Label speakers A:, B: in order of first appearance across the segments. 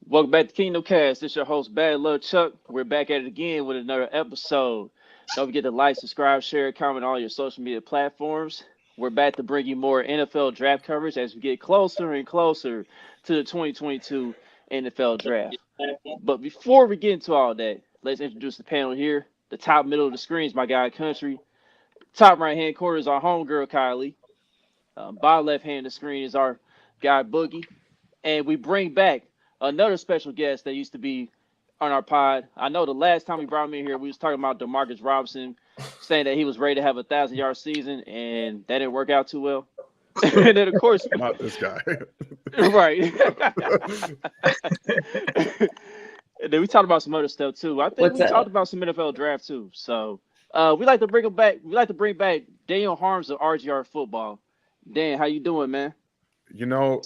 A: Welcome back to Kingdom Cast. This is your host, Bad Love Chuck. We're back at it again with another episode. Don't forget to like, subscribe, share, comment on all your social media platforms. We're back to bring you more NFL draft coverage as we get closer and closer to the 2022 NFL draft. But before we get into all that, let's introduce the panel here. The top middle of the screen is my guy, Country. Top right hand corner is our homegirl, Kylie. Bottom left hand of the screen is our guy, Boogie. And we bring back another special guest that used to be on our pod. I know the last time we brought him in here, we was talking about Demarcus Robinson, saying that he was ready to have 1,000-yard season, and that didn't work out too well. And then of course,
B: Not this guy.
A: right. And then we talked about some other stuff too. I think
C: What's
A: we talked
C: up?
A: about some NFL draft too. So we like to bring him back. We like to bring back Daniel Harms of RGR football. Dan, how you doing, man?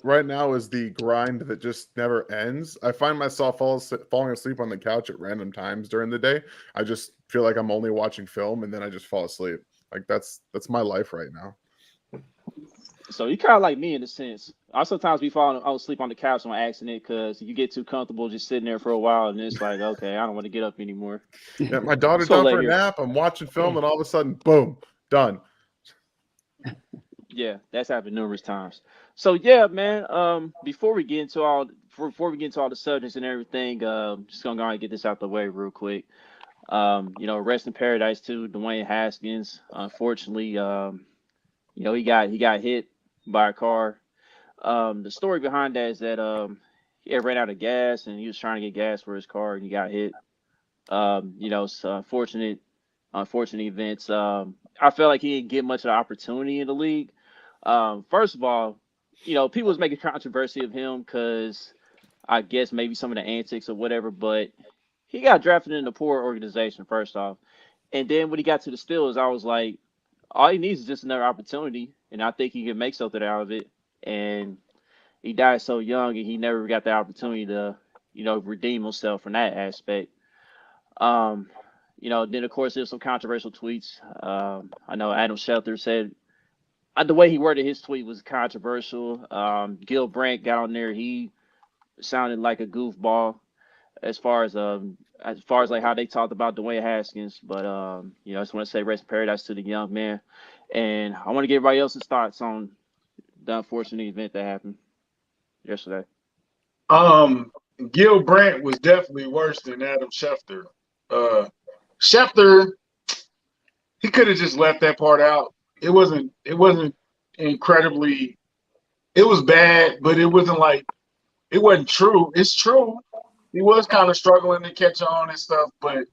B: Right now is the grind that just never ends. I find myself falling asleep on the couch at random times during the day. I just feel like I'm only watching film, and then I just fall asleep. Like that's my life right now.
A: So you kind of like me in a sense. I sometimes be falling asleep on the couch on accident because you get too comfortable just sitting there for a while, and it's like, okay, I don't want to get up anymore.
B: Yeah, my daughter's
A: So
B: down
A: late
B: for a
A: here.
B: nap. I'm watching film, and all of a sudden, boom, done.
A: Yeah, that's happened numerous times. So yeah, man. Before we get into all the subjects and everything, just gonna go ahead and get this out the way real quick. Rest in paradise to Dwayne Haskins. Unfortunately, he got hit by a car. The story behind that is that he had ran out of gas and he was trying to get gas for his car and he got hit. It's unfortunate events. I felt like he didn't get much of the opportunity in the league. First of all, people was making controversy of him because I guess maybe some of the antics or whatever, but he got drafted in a poor organization, first off. And then when he got to the Steelers, I was like, all he needs is just another opportunity, and I think he can make something out of it. And he died so young, and he never got the opportunity to, redeem himself from that aspect. Um, then of course there's some controversial tweets. I know Adam Schefter said the way he worded his tweet was controversial. Gil Brandt got on there. He sounded like a goofball as far as like how they talked about Dwayne Haskins. But I just want to say rest in paradise to the young man, and I want to get everybody else's thoughts on the unfortunate event that happened yesterday.
D: Um, Gil Brandt was definitely worse than Adam Schefter. Uh, Schefter, he could have just left that part out. It wasn't incredibly. It was bad, but it wasn't true. It's true. He was kind of struggling to catch on and stuff, but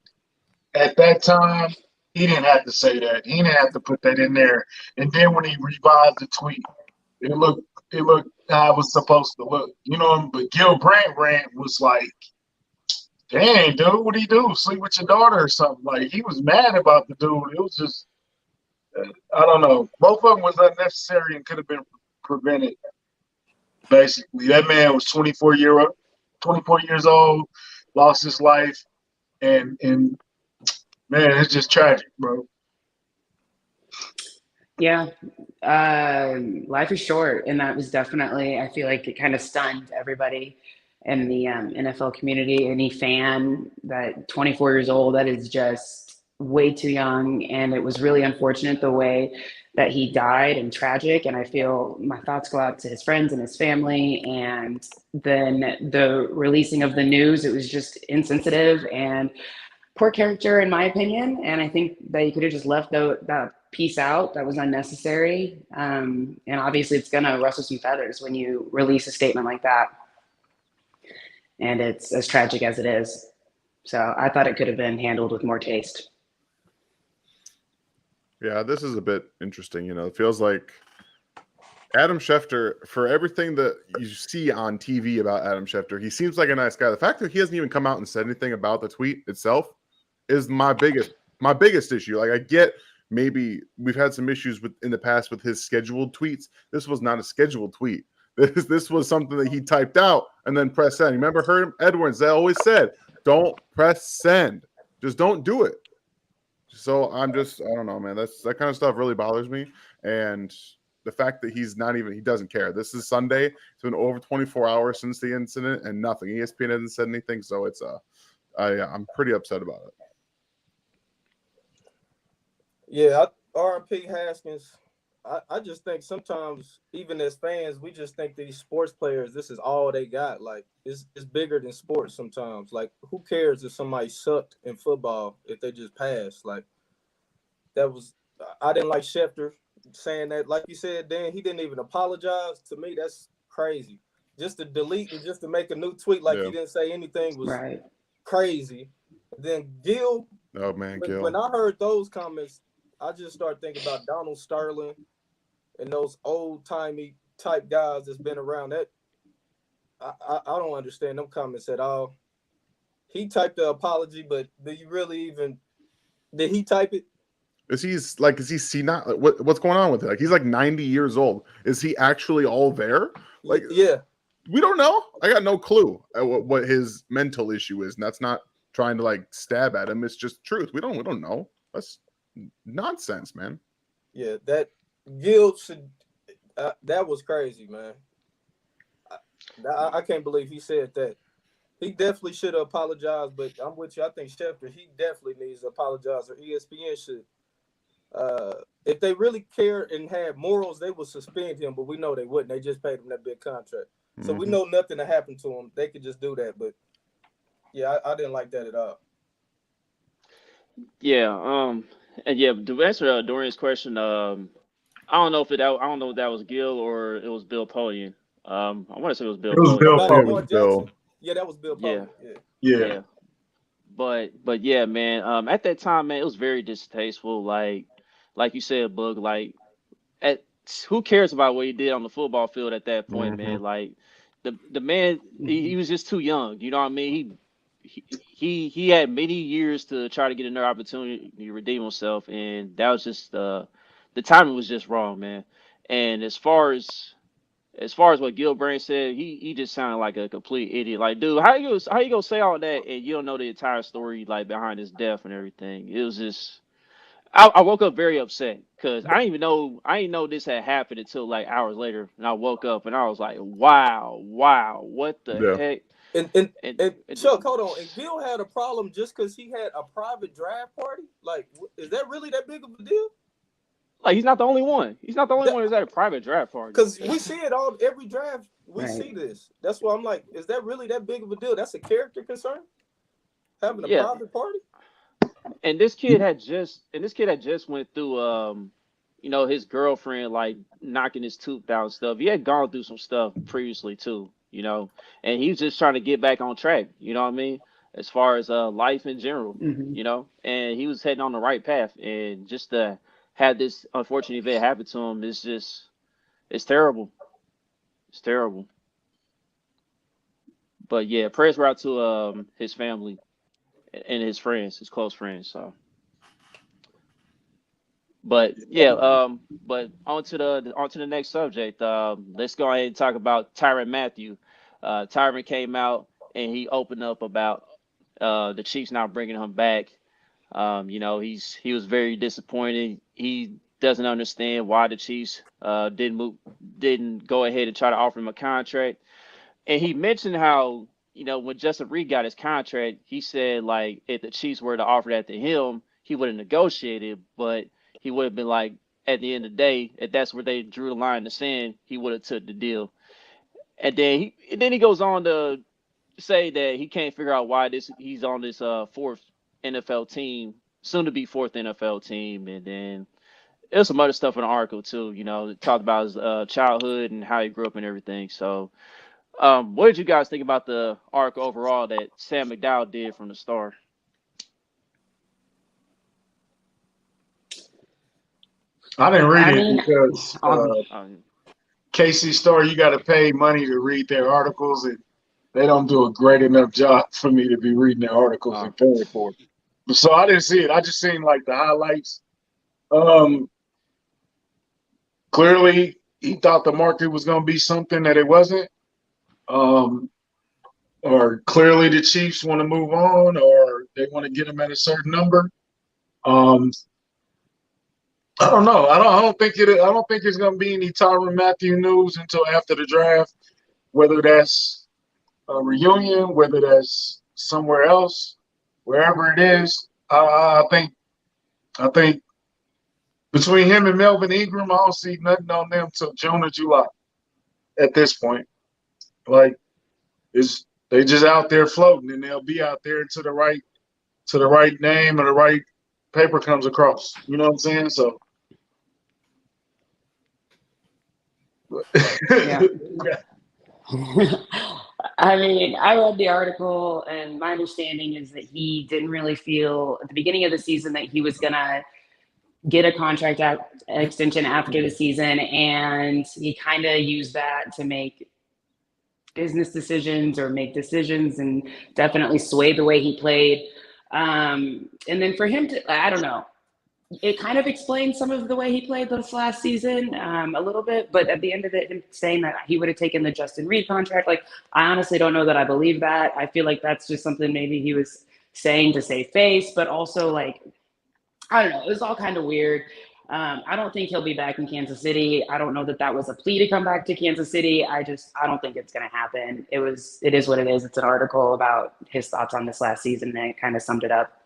D: at that time, he didn't have to say that. He didn't have to put that in there. And then when he revised the tweet, it looked it looked how it was supposed to look. But Gil Brandt rant was like, dang, dude, what do you do? Sleep with your daughter or something? Like he was mad about the dude. It was just I don't know. Both of them was unnecessary and could have been prevented. Basically, that man was 24 years old, lost his life, and man, it's just tragic, bro.
C: Yeah, life is short, and that was definitely. I feel like it kind of stunned everybody in the NFL community. Any fan that 24 years old, that is just way too young, and it was really unfortunate the way that he died and tragic. And I feel my thoughts go out to his friends and his family. And then the releasing of the news, it was just insensitive and poor character in my opinion, and I think that you could have just left that piece out. That was unnecessary, and obviously it's gonna rustle some feathers when you release a statement like that, and it's as tragic as it is. So I thought it could have been handled with more taste.
B: Yeah, this is a bit interesting. It feels like Adam Schefter, for everything that you see on TV about Adam Schefter, he seems like a nice guy. The fact that he hasn't even come out and said anything about the tweet itself is my biggest issue. Like I get maybe we've had some issues in the past with his scheduled tweets. This was not a scheduled tweet. This was something that he typed out and then press send. Remember Herm Edwards? They always said, "Don't press send. Just don't do it." So I don't know, man. That kind of stuff really bothers me. And the fact that he doesn't care. This is Sunday. It's been over 24 hours since the incident and nothing. ESPN hasn't said anything, so it's I'm pretty upset about it.
E: Yeah, R.I.P. Haskins. I just think sometimes, even as fans, we just think these sports players, this is all they got. Like, it's bigger than sports sometimes. Like, who cares if somebody sucked in football if they just passed? Like, I didn't like Schefter saying that. Like you said, Dan, he didn't even apologize. To me, that's crazy. Just to delete and just to make a new tweet like he didn't say anything was crazy. Then Gil.
B: Oh, man, Gil.
E: When I heard those comments, I just started thinking about Donald Sterling and those old-timey type guys that's been around. That I don't understand them comments at all. He typed the apology, but did he type it?
B: Is he not what's going on with it? Like, he's like 90 years old. Is he actually all there? Like,
E: yeah,
B: we don't know. I got no clue what his mental issue is, and that's not trying to like stab at him. It's just truth. We don't know. That's nonsense, man.
E: Yeah, that Gil should. That was crazy, man. I can't believe he said that. He definitely should have apologized, but I'm with you. I think Schefter, he definitely needs to apologize, or ESPN should. If they really cared and had morals, they would suspend him, but we know they wouldn't. They just paid him that big contract. So we know nothing to happen to him. They could just do that, but yeah, I didn't like that at all.
A: Yeah, and yeah, to answer Dorian's question, I don't know if that was Gil or it was Bill Polian. I want to say it was Bill.
D: It was
A: Polian.
D: Bill
E: Lamar
D: Polian.
E: Jackson. Yeah, that was Bill Polian.
D: Yeah.
A: But yeah, man. At that time, man, it was very distasteful. Like you said, Boog. Like, who cares about what he did on the football field at that point, man? Like, the man, he was just too young. You know what I mean? He had many years to try to get another opportunity to redeem himself, and that was just the timing was just wrong, man. And as far as what Gilbrand said, he just sounded like a complete idiot. Like, dude, how you gonna say all that and you don't know the entire story, like, behind his death and everything? It was just, I woke up very upset because I didn't know this had happened until like hours later, and I woke up and I was like, wow, what the heck?
E: And Chuck, hold on. And Gil had a problem just because he had a private draft party. Like, is that really that big of a deal?
A: Like, he's not the only one. He's not the only one who's at a private draft party.
E: Because we see it every draft. We see this. That's why I'm like, is that really that big of a deal? That's a character concern? Having a private party?
A: And this kid had just went through his girlfriend like knocking his tooth out and stuff. He had gone through some stuff previously too, and he was just trying to get back on track, you know what I mean? As far as life in general, and he was heading on the right path, and just to have this unfortunate event happen to him is just, it's terrible. It's terrible. But yeah, prayers were out to his family and his friends, his close friends. So, but yeah, but on to the next subject. Let's go ahead and talk about Tyrann Mathieu. Tyrann came out and he opened up about the Chiefs not bringing him back. He was very disappointed. He doesn't understand why the Chiefs didn't go ahead and try to offer him a contract. And he mentioned how, when Justin Reed got his contract, he said, like, if the Chiefs were to offer that to him, he would have negotiated, but he would have been like, at the end of the day, if that's where they drew the line in the sand, he would have took the deal. And then he goes on to say that he can't figure out why he's on this fourth NFL team, soon to be fourth NFL team. And then there's some other stuff in the article too, it talked about his childhood and how he grew up and everything. So, what did you guys think about the arc overall that Sam McDowell did from the start?
D: I didn't read it because Casey Story, you got to pay money to read their articles, and they don't do a great enough job for me to be reading their articles and paying for it. So I didn't see it. I just seen like the highlights. Clearly, he thought the market was going to be something that it wasn't. Or clearly the Chiefs want to move on, or they want to get him at a certain number. I don't know. I don't think it. I don't think there's gonna be any Tyrann Mathieu news until after the draft. Whether that's a reunion, whether that's somewhere else, wherever it is, I think between him and Melvin Ingram, I don't see nothing on them till June or July. At this point, like it's they just out there floating, and they'll be out there to the right name or the right paper comes across. You know what I'm saying? So.
C: Yeah. I mean, I read the article, and my understanding is that he didn't really feel at the beginning of the season that he was gonna get a contract extension after the season, and he kind of used that to make business decisions or make decisions, and definitely swayed the way he played. And then for him to, I don't know, it kind of explains some of the way he played this last season, a little bit. But at the end of it, him saying that he would have taken the Justin Reed contract, like, I honestly don't know that I believe that. I feel like that's just something maybe he was saying to save face, but also, like, I don't know. It was all kind of weird. I don't think he'll be back in Kansas City. I don't know that that was a plea to come back to Kansas City. I don't think it's going to happen. It is what it is. It's an article about his thoughts on this last season, and it kind of summed it up.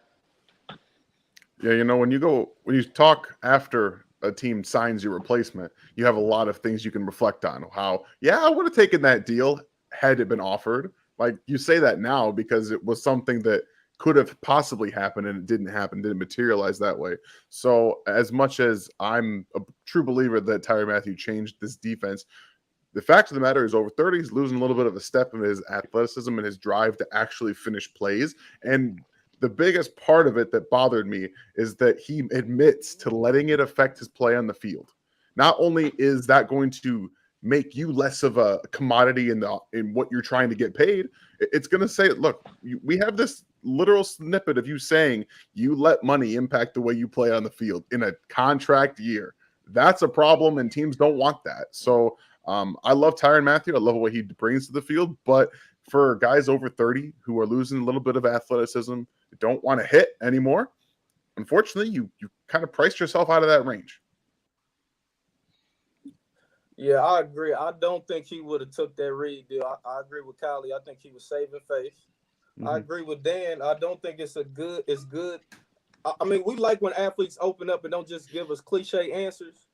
B: Yeah, when you talk after a team signs your replacement, you have a lot of things you can reflect on. How, yeah, I would have taken that deal had it been offered. Like, you say that now because it was something that could have possibly happened and it didn't happen, didn't materialize that way. So as much as I'm a true believer that Tyrann Mathieu changed this defense, the fact of the matter is over 30, he's losing a little bit of a step in his athleticism and his drive to actually finish plays. And the biggest part of it that bothered me is that he admits to letting it affect his play on the field. Not only is that going to make you less of a commodity in what you're trying to get paid, it's going to say, look, we have this literal snippet of you saying you let money impact the way you play on the field in a contract year. That's a problem, and teams don't want that. So I love Tyrann Mathieu. I love what he brings to the field. But for guys over 30 who are losing a little bit of athleticism, don't want to hit anymore, unfortunately, you kind of priced yourself out of that range.
E: Yeah, I agree. I don't think he would have took that Reed deal. I agree with Kylie. I think he was saving face. I agree with Dan. I don't think it's good. I mean, we like when athletes open up and don't just give us cliche answers.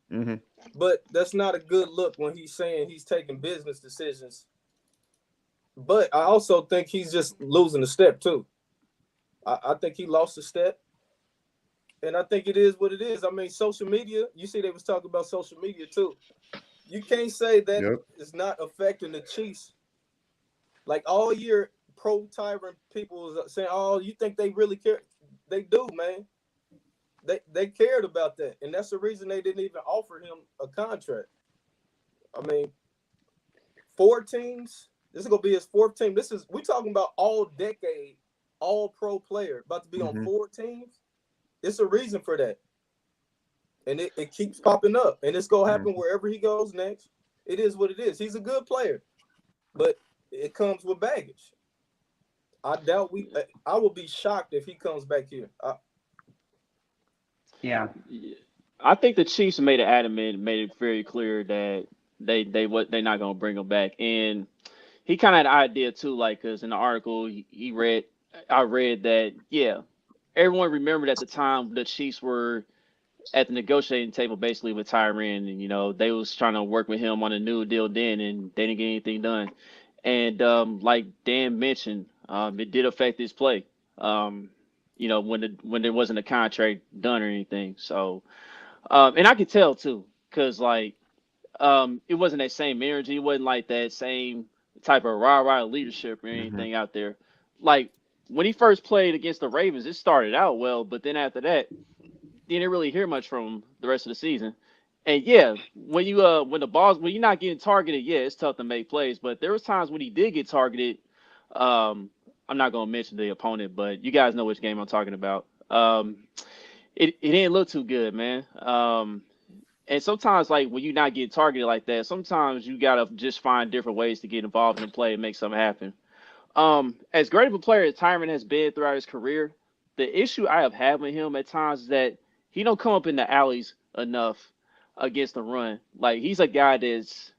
E: But that's not a good look when he's saying he's taking business decisions. But I also think he's just losing a step too. I think he lost a step. And I think it is what it is. I mean, social media, you see they was talking about social media too. You can't say that is not affecting the Chiefs. Like, all year, pro-Tyrann people was saying, oh, you think they really care? They do, man. They cared about that. And that's the reason they didn't even offer him a contract. I mean, 4 teams. This is going to be his 4th team. We're talking about all decade, all pro player about to be on 4 teams. It's a reason for that. And it keeps popping up. And it's going to happen wherever he goes next. It is what it is. He's a good player. But it comes with baggage. I will be shocked if he comes back here.
C: Yeah.
A: I think the Chiefs made it very clear that they're not gonna bring him back. And he kind of had an idea too, like, because in the article I read that, yeah, everyone remembered at the time the Chiefs were at the negotiating table basically with Tyrann, and they was trying to work with him on a new deal then, and they didn't get anything done. And like Dan mentioned, it did affect his play. When there wasn't a contract done or anything. So, and I could tell too, because like it wasn't that same energy. It wasn't like that same type of rah-rah leadership or anything out there. Like, when he first played against the Ravens, it started out well, but then after that, didn't really hear much from him the rest of the season. And yeah, when you're not getting targeted, yeah, it's tough to make plays. But there was times when he did get targeted. I'm not gonna mention the opponent, but you guys know which game I'm talking about. It didn't look too good, man. And sometimes, like, when you're not getting targeted like that, sometimes you gotta just find different ways to get involved in the play and make something happen. As great of a player as Tyrann has been throughout his career, the issue I have had with him at times is that he don't come up in the alleys enough against the run. Like he's a guy that's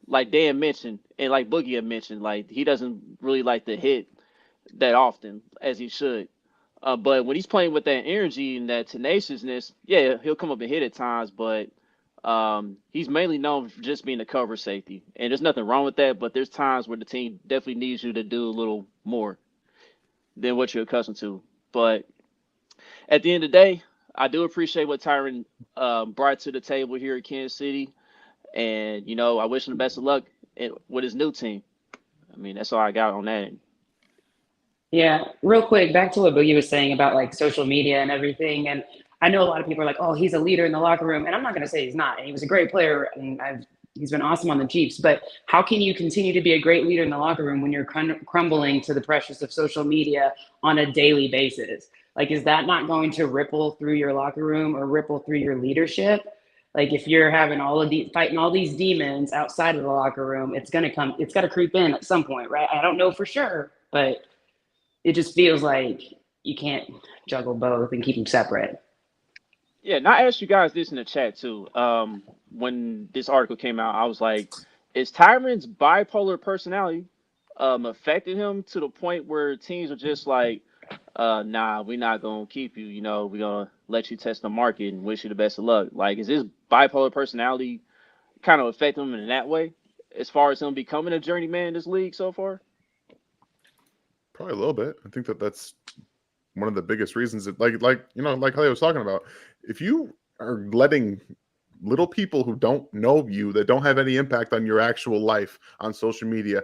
A: like Dan mentioned and like Boogie had mentioned, like he doesn't really like to hit that often as he should. But when he's playing with that energy and that tenaciousness, yeah, he'll come up and hit at times, but he's mainly known for just being a cover safety. And there's nothing wrong with that, but there's times where the team definitely needs you to do a little more than what you're accustomed to. But at the end of the day, I do appreciate what Tyrann brought to the table here at Kansas City. And, you know, I wish him the best of luck with his new team. I mean, that's all I got on that.
C: Yeah, real quick, back to what Boogie was saying about like social media and everything. And I know a lot of people are like, "Oh, he's a leader in the locker room," and I'm not going to say he's not. He was a great player, and he's been awesome on the Chiefs. But how can you continue to be a great leader in the locker room when you're crumbling to the pressures of social media on a daily basis? Like, is that not going to ripple through your locker room or ripple through your leadership? Like, if you're having all of these fighting all these demons outside of the locker room, it's gonna come. It's got to creep in at some point, right? I don't know for sure, but it just feels like you can't juggle both and keep them separate.
A: Yeah, and I asked you guys this in the chat too. When this article came out, I was like, is Tyrann's bipolar personality affecting him to the point where teams are just like, nah, we're not gonna keep you, you know, we're gonna let you test the market and wish you the best of luck. Like, is his bipolar personality kind of affecting him in that way, as far as him becoming a journeyman in this league so far?
B: Probably a little bit. I think that's one of the biggest reasons that, like you know, like Clay was talking about, if you are letting little people who don't know you, that don't have any impact on your actual life on social media,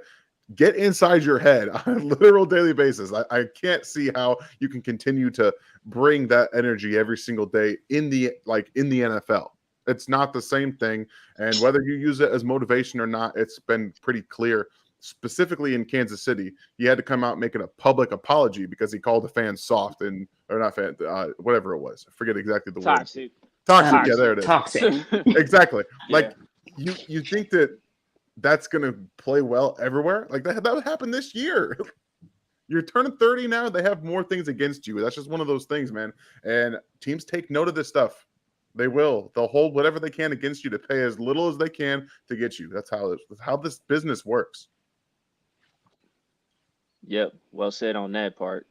B: get inside your head on a literal daily basis, I can't see how you can continue to bring that energy every single day in the NFL. It's not the same thing. And whether you use it as motivation or not, it's been pretty clear. Specifically in Kansas City, he had to come out making a public apology because he called the fans soft or not fan, whatever it was. I forget exactly the word.
A: Toxic.
B: Toxic. Yeah, there it is.
C: Toxic.
B: Exactly.
A: Yeah.
B: Like you think that's going to play well everywhere? Like that would happen this year. You're turning 30 now. They have more things against you. That's just one of those things, man. And teams take note of this stuff. They will. They'll hold whatever they can against you to pay as little as they can to get you. That's how this business works.
A: Yep, well said on that part.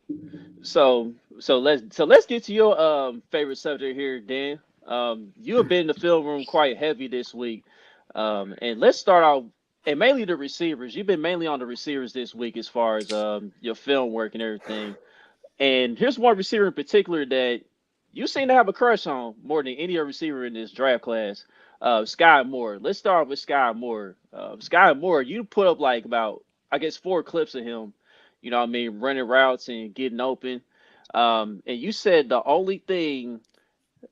A: So let's get to your favorite subject here, Dan. You have been in the film room quite heavy this week, and let's start off and mainly the receivers. You've been mainly on the receivers this week as far as your film work and everything. And here's one receiver in particular that you seem to have a crush on more than any other receiver in this draft class. Sky Moore. Let's start with Sky Moore. Sky Moore, you put up like about I guess 4 clips of him, you know what I mean, running routes and getting open. And you said the only thing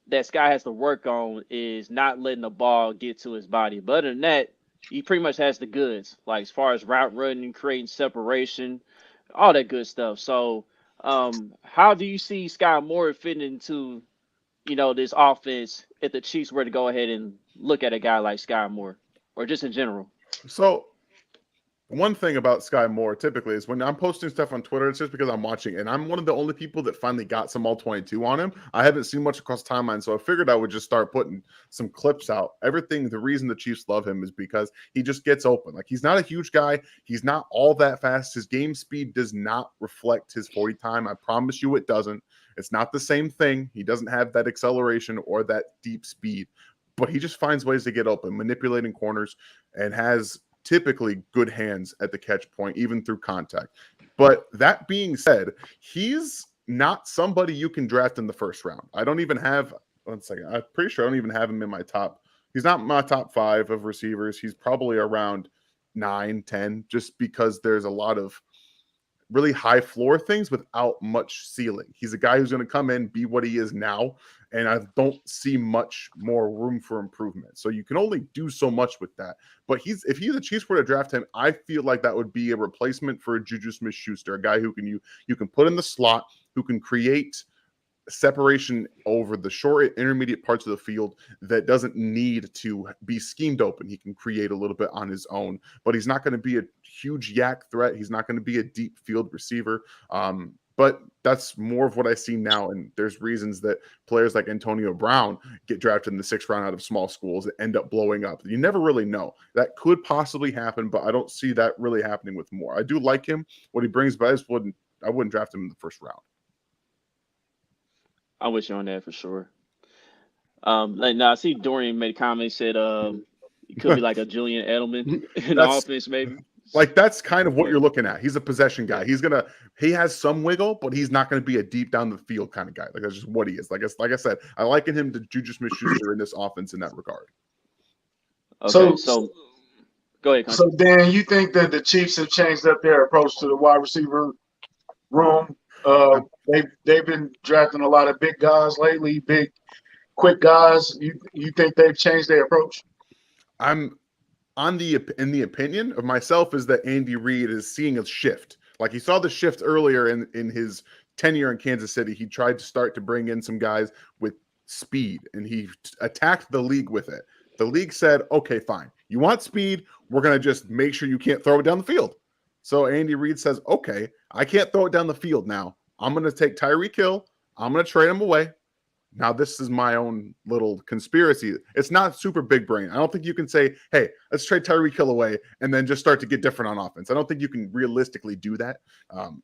A: that Sky has to work on is not letting the ball get to his body. But other than that, he pretty much has the goods, like as far as route running, creating separation, all that good stuff. So, how do you see Sky Moore fitting into, you know, this offense if the Chiefs were to go ahead and look at a guy like Sky Moore, or just in general?
B: So one thing about Sky Moore typically is when I'm posting stuff on Twitter, it's just because I'm watching, and I'm one of the only people that finally got some all 22 on him. I haven't seen much across timeline, so I figured I would just start putting some clips out. Everything, the reason the Chiefs love him is because he just gets open. Like, he's not a huge guy. He's not all that fast. His game speed does not reflect his 40 time. I promise you it doesn't. It's not the same thing. He doesn't have that acceleration or that deep speed, but he just finds ways to get open, manipulating corners, and has typically good hands at the catch point, even through contact. But that being said, he's not somebody you can draft in the first round. I don't even have, one second, I'm pretty sure I don't even have him in my top. He's not my top 5 of receivers. He's probably around 9, 10, just because there's a lot of really high floor things without much ceiling. He's a guy who's going to come in, be what he is now, and I don't see much more room for improvement. So you can only do so much with that. But if the Chiefs were to draft him, I feel like that would be a replacement for a Juju Smith-Schuster, a guy who you can put in the slot, who can create separation over the short intermediate parts of the field that doesn't need to be schemed open. He can create a little bit on his own, but he's not going to be a huge yak threat. He's not going to be a deep field receiver. But that's more of what I see now. And there's reasons that players like Antonio Brown get drafted in the 6th round out of small schools that end up blowing up. You never really know. That could possibly happen, but I don't see that really happening with Moore. I do like him, what he brings, but I wouldn't draft him in the 1st round.
A: I'm with you on that for sure. Now I see Dorian made a comment, said it could be like a Julian Edelman in the
B: That's
A: offense, maybe.
B: like that's kind of what
A: Yeah.
B: you're looking at. He's a possession guy.
A: Yeah.
B: He has some wiggle, but he's not gonna be a deep down the field kind of guy. Like that's just what he is. Like I said, I liken him to Juju Smith-Schuster in this offense in that regard.
A: Okay, so go ahead, Country.
D: So Dan, you think that the Chiefs have changed up their approach to the wide receiver room? They've been drafting a lot of big guys lately, big, quick guys. You think they've changed their approach?
B: I'm in the opinion of myself is that Andy Reid is seeing a shift. Like he saw the shift earlier in his tenure in Kansas City. He tried to start to bring in some guys with speed, and he attacked the league with it. The league said, okay, fine. You want speed? We're going to just make sure you can't throw it down the field. So Andy Reid says, okay, I can't throw it down the field now. I'm going to take Tyreek Hill. I'm going to trade him away. Now, this is my own little conspiracy. It's not super big brain. I don't think you can say, hey, let's trade Tyreek Hill away and then just start to get different on offense. I don't think you can realistically do that.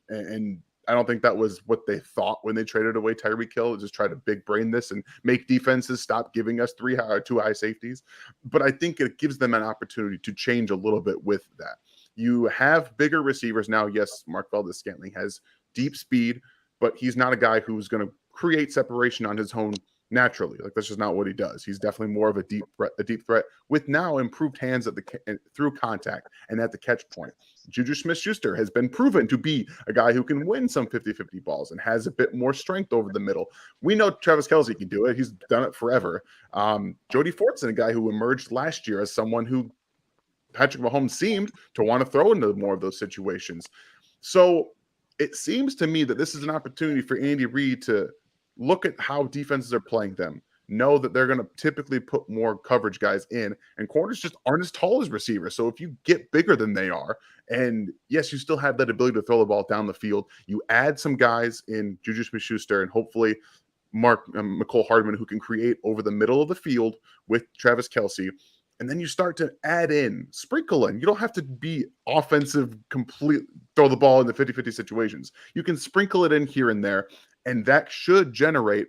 B: And I don't think that was what they thought when they traded away Tyreek Hill, just try to big brain this and make defenses stop giving us 2 high safeties. But I think it gives them an opportunity to change a little bit with that. You have bigger receivers now. Yes, Mark Valdez-Scantling has deep speed, but he's not a guy who's going to create separation on his own naturally. Like that's just not what he does. He's definitely more of a deep threat with now improved hands at through contact and at the catch point. Juju Smith-Schuster has been proven to be a guy who can win some 50-50 balls and has a bit more strength over the middle. We know Travis Kelce can do it. He's done it forever. Jody Fortson, a guy who emerged last year as someone who Patrick Mahomes seemed to want to throw into more of those situations. So it seems to me that this is an opportunity for Andy Reid to look at how defenses are playing them, know that they're going to typically put more coverage guys in, and corners just aren't as tall as receivers. So if you get bigger than they are, and yes, you still have that ability to throw the ball down the field, you add some guys in Juju Smith-Schuster and hopefully McCole Hardman who can create over the middle of the field with Travis Kelce. And then you start to add in, sprinkle in. You don't have to be offensive, complete, throw the ball in the 50-50 situations. You can sprinkle it in here and there, and that should generate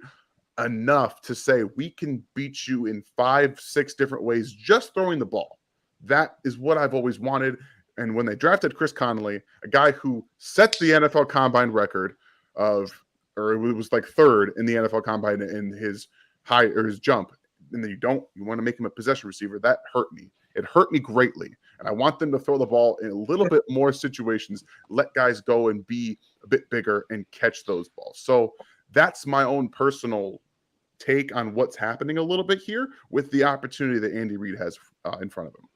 B: enough to say we can beat you in 5-6 different ways just throwing the ball. That is what I've always wanted. And when they drafted Chris Conley, a guy who set the NFL Combine record it was like 3rd in the NFL Combine in his his jump, and then you want to make him a possession receiver, that hurt me. It hurt me greatly. And I want them to throw the ball in a little bit more situations, let guys go and be a bit bigger and catch those balls. So that's my own personal take on what's happening a little bit here with the opportunity that Andy Reid has in front of him.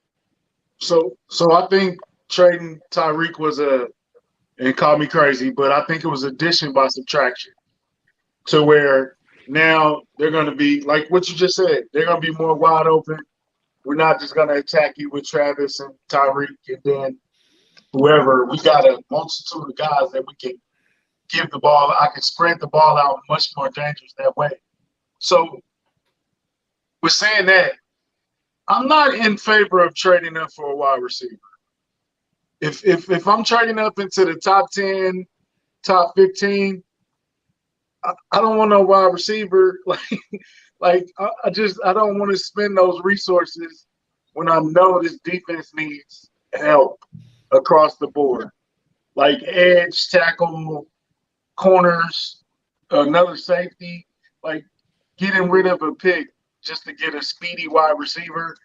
D: So I think trading Tyreek was and call me crazy, but I think it was addition by subtraction to where now they're going to be like what you just said. They're going to be more wide open. We're not just going to attack you with Travis and Tyreek and then whoever. We got a multitude of guys that we can give the ball. I can spread the ball out much more dangerous that way. So with saying that, I'm not in favor of trading up for a wide receiver. If I'm trading up into the top 10, top 15, I don't want no wide receiver. I don't want to spend those resources when I know this defense needs help across the board. Like edge, tackle, corners, another safety, like getting rid of a pick just to get a speedy wide receiver.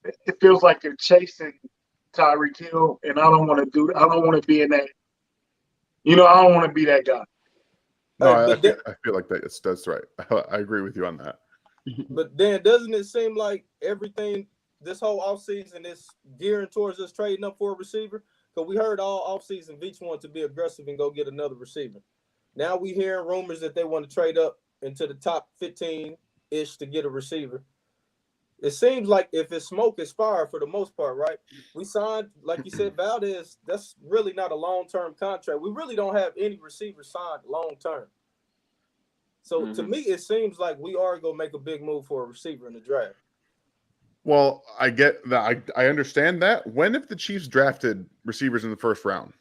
D: It feels like you're chasing Tyreek Hill, and I don't want to do that. I don't want to be in that. I don't want to be that guy.
B: No, I feel like that's right. I agree with you on that.
E: But then doesn't it seem like everything this whole offseason is gearing towards us trading up for a receiver? Because we heard all offseason Veach wanted to be aggressive and go get another receiver. Now we hearing rumors that they want to trade up into the top 15-ish to get a receiver. it seems like if it's smoke, it's fire for the most part, right? We signed, like you said, Valdez. That's really not a long-term contract. We really don't have any receivers signed long-term. So to me, it seems like we are going to make a big move for a receiver in the draft.
B: Well, I get that. I understand that. When have the Chiefs drafted receivers in the first round?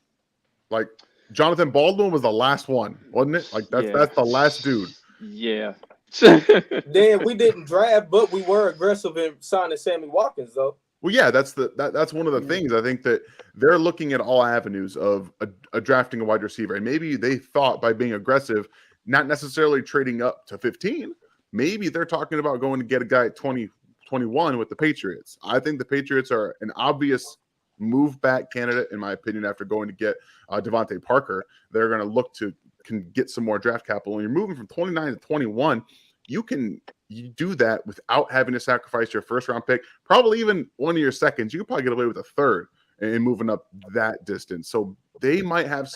B: Like Jonathan Baldwin was the last one, wasn't it? Like that's the last dude.
A: Yeah.
E: Then we didn't draft, but we were aggressive in signing Sammy Watkins, though.
B: Well, yeah, that's one of the things. I think that they're looking at all avenues of a drafting a wide receiver, and maybe they thought by being aggressive, not necessarily trading up to 15, maybe they're talking about going to get a guy at 20, 21 with the Patriots. I think the Patriots are an obvious move back candidate, in my opinion, after going to get Devontae Parker. They're going to look to can get some more draft capital. When you're moving from 29 to 21, you do that without having to sacrifice your first round pick, probably even one of your seconds. You could probably get away with a third and moving up that distance. So they might have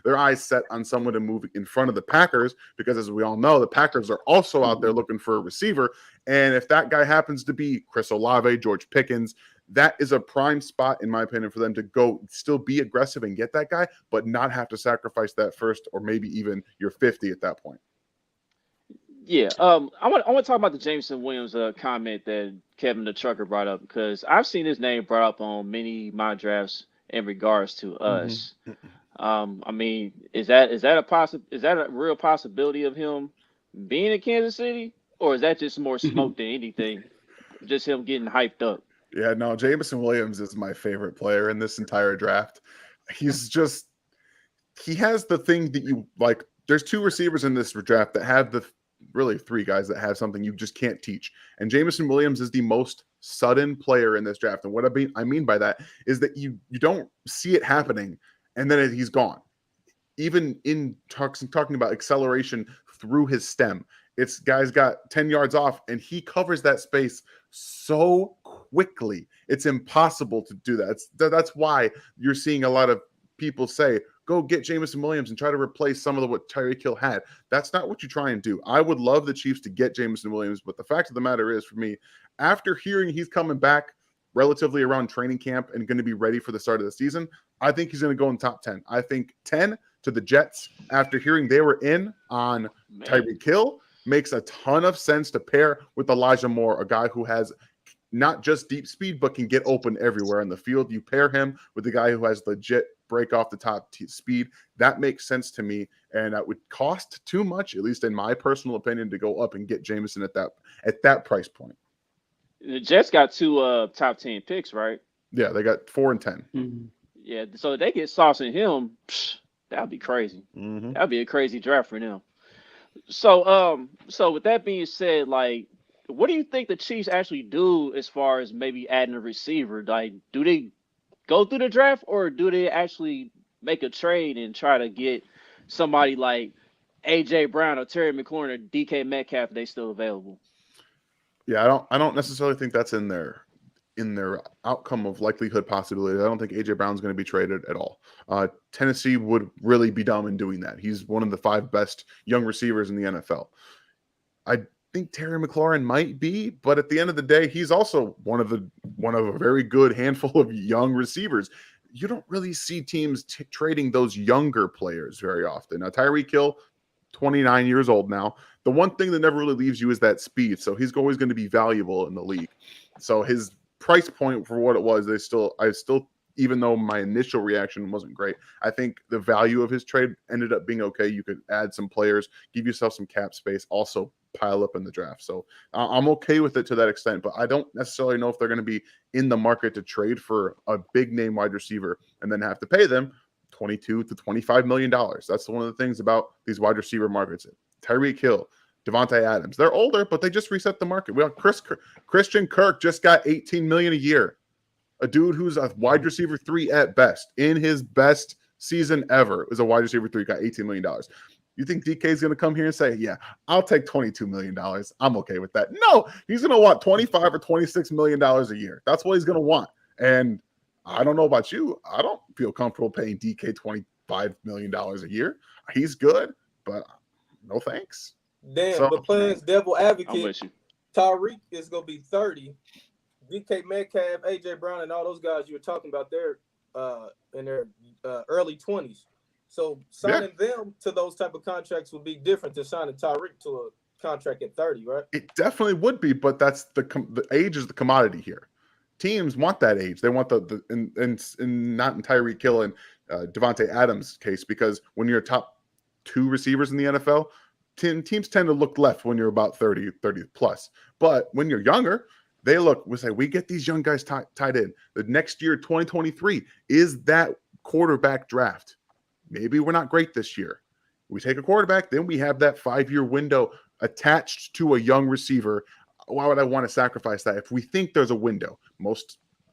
B: their eyes set on someone to move in front of the Packers, because as we all know, the Packers are also out there looking for a receiver. And if that guy happens to be Chris Olave, George Pickens, that is a prime spot, in my opinion, for them to go still be aggressive and get that guy, but not have to sacrifice that first or maybe even your 50 at that point.
A: Yeah, I want to talk about the Jameson Williams comment that Kevin the Trucker brought up, because I've seen his name brought up on many mock drafts in regards to us. I mean, is that a real possibility of him being in Kansas City, or is that just more smoke than anything? Just him getting hyped up.
B: Yeah, no, Jameson Williams is my favorite player in this entire draft. He has the thing that you like. There's two receivers in this draft that have really three guys that have something you just can't teach. And Jameson Williams is the most sudden player in this draft. And what I mean by that is that you don't see it happening and then he's gone. Even in talking about acceleration through his stem, it's guys got 10 yards off and he covers that space so quickly. It's impossible to do that. That's why you're seeing a lot of people say, go get Jameson Williams and try to replace some of what Tyreek Hill had. That's not what you try and do. I would love the Chiefs to get Jameson Williams, but the fact of the matter is, for me, after hearing he's coming back relatively around training camp and going to be ready for the start of the season, I think he's going to go in top 10. I think 10 to the Jets, after hearing they were in on Tyreek Hill, makes a ton of sense to pair with Elijah Moore, a guy who has not just deep speed, but can get open everywhere in the field. You pair him with the guy who has legit break off the top speed. That makes sense to me, and that would cost too much, at least in my personal opinion, to go up and get Jameson at that price point.
A: The Jets got two top 10 picks, right?
B: Yeah, they got 4 and 10.
C: Mm-hmm.
A: Yeah, so if they get Sauce and him, that'd be crazy. That'd be a crazy draft for them. So with that being said, like, what do you think the Chiefs actually do as far as maybe adding a receiver? Like, do they go through the draft, or do they actually make a trade and try to get somebody like AJ Brown or Terry McLaurin or DK Metcalf if they still available?
B: Yeah, I don't necessarily think that's in their outcome of likelihood possibility. I don't think AJ Brown's going to be traded at all. Tennessee would really be dumb in doing that. He's one of the 5 best young receivers in the NFL. I think Terry McLaurin might be, but at the end of the day, he's also one of a very good handful of young receivers. You don't really see teams trading those younger players very often. Now, Tyreek Hill, 29 years old now. The one thing that never really leaves you is that speed. So he's always going to be valuable in the league. So his price point for what it was, I still, even though my initial reaction wasn't great, I think the value of his trade ended up being okay. You could add some players, give yourself some cap space, also pile up in the draft. So I'm okay with it to that extent, but I don't necessarily know if they're going to be in the market to trade for a big name wide receiver and then have to pay them $22 to $25 million. That's one of the things about these wide receiver markets. Tyreek Hill, Devontae Adams, they're older, but they just reset the market. Well, Christian Kirk just got $18 million a year. A dude who's a wide receiver 3 at best. In his best season ever is a wide receiver 3, got $18 million. You think DK is going to come here and say, yeah, I'll take $22 million. I'm okay with that. No, he's going to want $25 or $26 million a year. That's what he's going to want. And I don't know about you. I don't feel comfortable paying DK $25 million a year. He's good, but no thanks.
E: Damn, but playing devil advocate,
A: I'm with you.
E: Tyreek is gonna be 30. DK Metcalf, AJ Brown, and all those guys you were talking about, they're in their early 20s. So signing them to those type of contracts would be different than signing Tyreek to a contract at 30, right?
B: It definitely would be, but that's the age is the commodity here. Teams want that age. They want the not in Tyreek Hill and Devontae Adams' case, because when you're top 2 receivers in the NFL, teams tend to look left when you're about 30 plus. But when you're younger, we say, we get these young guys tied in. The next year, 2023, is that quarterback draft. Maybe we're not great this year. We take a quarterback, then we have that 5-year window attached to a young receiver. Why would I want to sacrifice that if we think there's a window?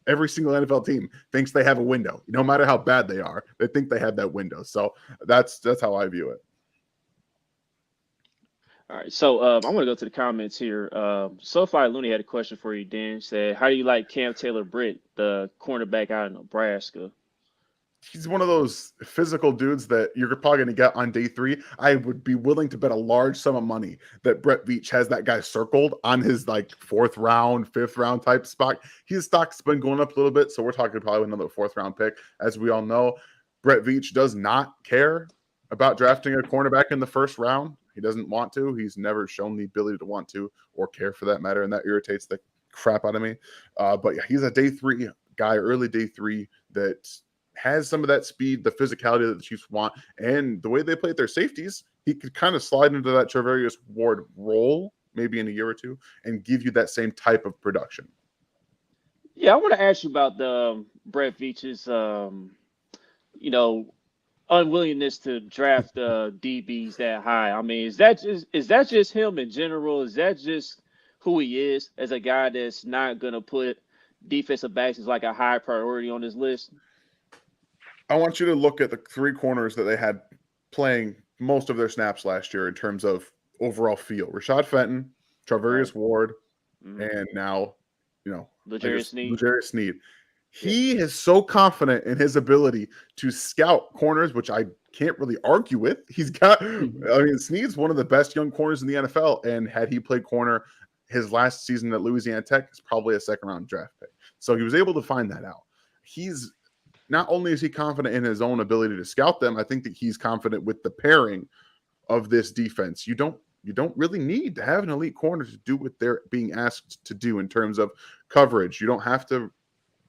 B: Every single NFL team thinks they have a window. No matter how bad they are, they think they have that window. So that's how I view it.
A: All right, so I'm going to go to the comments here. SoFi Looney had a question for you, Dan. Said, how do you like Cam Taylor-Britt, the cornerback out of Nebraska?
B: He's one of those physical dudes that you're probably going to get on day 3. I would be willing to bet a large sum of money that Brett Veach has that guy circled on his 4th round, 5th round type spot. His stock's been going up a little bit, so we're talking probably another 4th round pick. As we all know, Brett Veach does not care about drafting a cornerback in the 1st round. He doesn't want to. He's never shown the ability to want to or care for that matter, and that irritates the crap out of me. But yeah, he's a day 3 guy, early day 3 that has some of that speed, the physicality that the Chiefs want, and the way they play their safeties, he could kind of slide into that Charvarius Ward role maybe in a year or 2 and give you that same type of production.
A: Yeah, I want to ask you about the Brett Veach's, unwillingness to draft DBs that high. I mean, is that just him in general? Is that just who he is as a guy that's not gonna put defensive backs as like a high priority on his list?
B: I want you to look at the 3 corners that they had playing most of their snaps last year in terms of overall feel. Rashad Fenton, Charvarius Ward, and now, L'Jarius Sneed. He is so confident in his ability to scout corners, which I can't really argue with. He's got, Sneed's one of the best young corners in the NFL, and had he played corner his last season at Louisiana Tech, it's probably a 2nd round draft pick. So he was able to find that out. Not only is he confident in his own ability to scout them, I think that he's confident with the pairing of this defense. You don't really need to have an elite corner to do what they're being asked to do in terms of coverage. You don't have to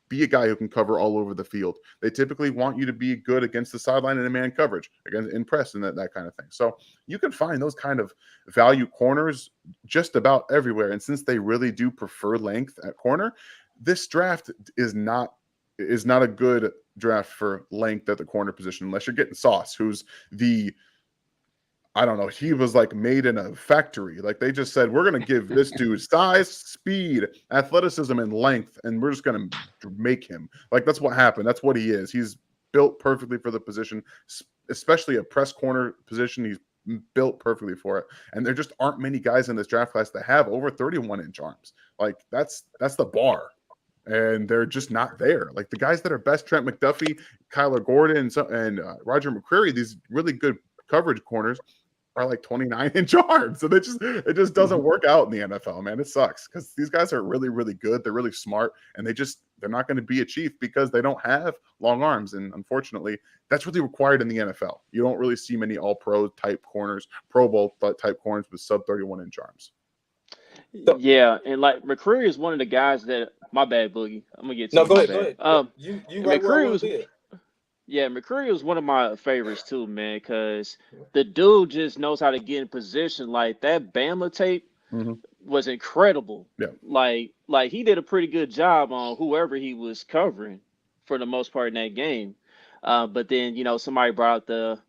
B: be a guy who can cover all over the field. They typically want you to be good against the sideline in a man coverage, against in press and that kind of thing. So you can find those kind of value corners just about everywhere. And since they really do prefer length at corner, this draft is not a good draft for length at the corner position unless you're getting Sauce, who's he was made in a factory. They just said, we're going to give this dude size, speed, athleticism, and length, and we're just going to make him. That's what happened. That's what he is. He's built perfectly for the position, especially a press corner position. He's built perfectly for it. And there just aren't many guys in this draft class that have over 31-inch arms. That's the bar. And they're just not there. The guys that are best, Trent McDuffie, Kyler Gordon, and Roger McCreary, these really good coverage corners, are 29-inch arms. So it just doesn't work out in the NFL, man. It sucks because these guys are really, really good. They're really smart, and they're not going to be a Chief because they don't have long arms. And unfortunately, that's really required in the NFL. You don't really see many all-pro type corners, Pro Bowl type corners with sub 31-inch arms.
A: Yeah, and McCreary is one of the guys that my bad, Boogie. I'm gonna get to
E: no.
A: you,
E: Go
A: my
E: ahead.
A: bad.
E: You right where I was there.
A: Yeah, McCreary was one of my favorites too, man, because the dude just knows how to get in position. That Bama tape was incredible.
B: Yeah,
A: he did a pretty good job on whoever he was covering for the most part in that game. But then somebody brought up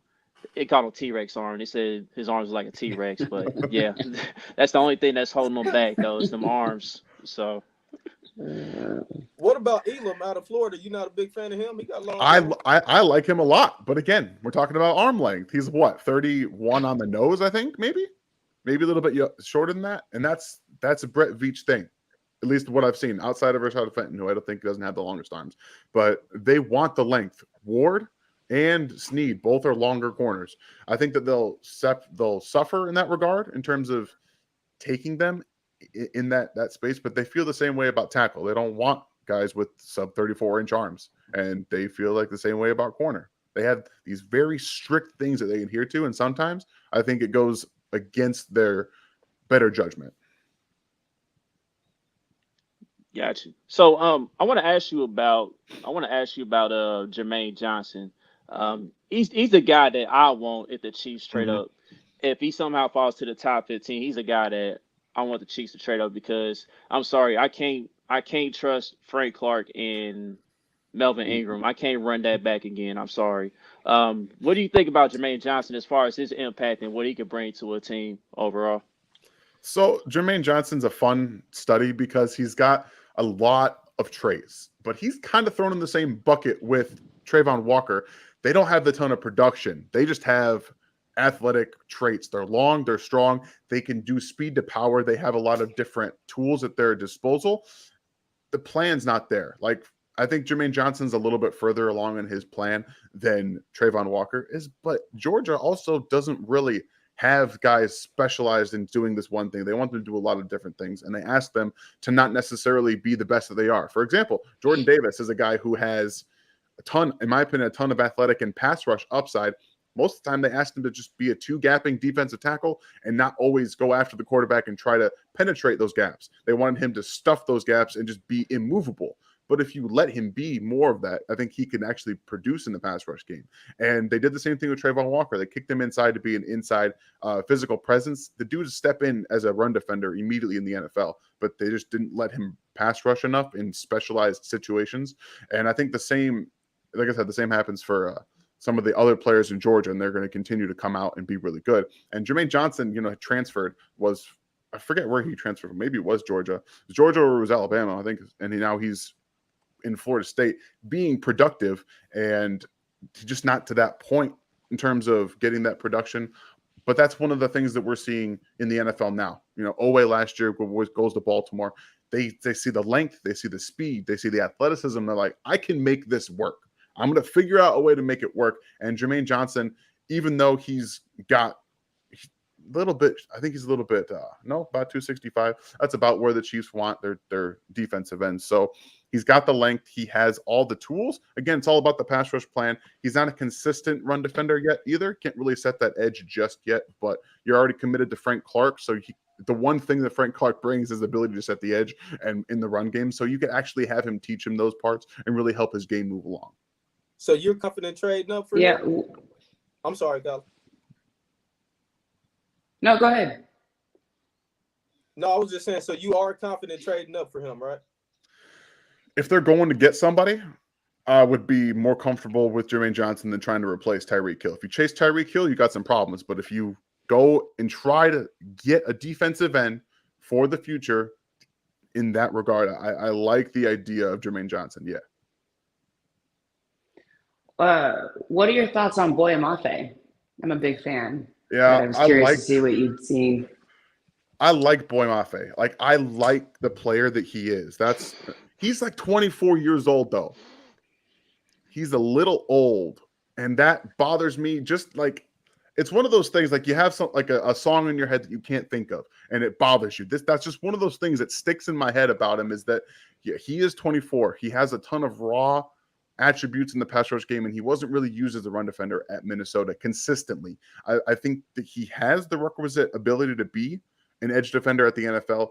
A: it called him T-Rex arm. They said his arms was like a T-Rex, but yeah, that's the only thing that's holding him back though, is them arms. So.
E: What about Elam out of Florida? You not a big fan of him? He got long.
B: I like him a lot, but again, we're talking about arm length. He's 31 on the nose, I think, maybe a little bit shorter than that, and that's a Brett Veach thing, at least what I've seen outside of Rashad Fenton, who I don't think doesn't have the longest arms, but they want the length. Ward and Sneed both are longer corners. I think that they'll suffer in that regard in terms of taking them in that space, but they feel the same way about tackle. They don't want guys with sub 34-inch arms, and they feel like the same way about corner. They have these very strict things that they adhere to, and sometimes I think it goes against their better judgment.
A: Gotcha. So I want to ask you about Jermaine Johnson. He's the guy that I want if the Chiefs trade
B: Mhm.
A: up. If he somehow falls to the top 15, he's a guy that I want the Chiefs to trade up because I'm sorry, I can't trust Frank Clark and Melvin Ingram. I can't run that back again. I'm sorry. What do you think about Jermaine Johnson as far as his impact and what he could bring to a team overall?
B: So Jermaine Johnson's a fun study because he's got a lot of traits, but he's kind of thrown in the same bucket with Trayvon Walker. They don't have the ton of production. They just have athletic traits. They're long, they're strong, they can do speed to power. They have a lot of different tools at their disposal. The plan's not there. Like, I think Jermaine Johnson's a little bit further along in his plan than Trayvon Walker is, but Georgia also doesn't really have guys specialized in doing this one thing. They want them to do a lot of different things, and they ask them to not necessarily be the best that they are. For example, Jordan Davis is a guy who has a ton, in my opinion, a ton of athletic and pass rush upside. Most of the time, they asked him to just be a two-gapping defensive tackle and not always go after the quarterback and try to penetrate those gaps. They wanted him to stuff those gaps and just be immovable. But if you let him be more of that, I think he can actually produce in the pass rush game. And they did the same thing with Trayvon Walker. They kicked him inside to be an inside physical presence. The dude step in as a run defender immediately in the NFL, but they just didn't let him pass rush enough in specialized situations. And I think the same, like I said, the same happens for some of the other players in Georgia, and they're going to continue to come out and be really good. And Jermaine Johnson, transferred, I forget where he transferred from. Maybe it was Georgia. It was Georgia or it was Alabama, I think. And now he's in Florida State being productive and just not to that point in terms of getting that production. But that's one of the things that we're seeing in the NFL now. Oweh last year goes to Baltimore. They see the length, they see the speed, they see the athleticism. They're like, I can make this work. I'm going to figure out a way to make it work. And Jermaine Johnson, even though he's got a little bit, I think he's a little bit, about 265. That's about where the Chiefs want their defensive ends. So he's got the length. He has all the tools. Again, it's all about the pass rush plan. He's not a consistent run defender yet either. Can't really set that edge just yet, but you're already committed to Frank Clark. So the one thing that Frank Clark brings is the ability to set the edge and in the run game. So you can actually have him teach him those parts and really help his game move along.
E: So you're confident trading up for him? I'm sorry, Kyle.
C: No, go ahead.
E: No, I was just saying, so you are confident trading up for him, right?
B: If they're going to get somebody, I would be more comfortable with Jermaine Johnson than trying to replace Tyreek Hill. If you chase Tyreek Hill, you got some problems. But if you go and try to get a defensive end for the future in that regard, I like the idea of Jermaine Johnson. Yeah.
C: What are your thoughts on Boye Mafe? I'm a big fan.
B: Yeah,
C: I was curious to see what you'd seen.
B: I like Boye Mafe. Like, I like the player that he is. He's like 24 years old, though. He's a little old, and that bothers me. Just like, it's one of those things, like you have a song in your head that you can't think of, and it bothers you. That's just one of those things that sticks in my head about him, is that he is 24. He has a ton of raw attributes in the pass rush game, and he wasn't really used as a run defender at Minnesota consistently. I think that he has the requisite ability to be an edge defender at the NFL,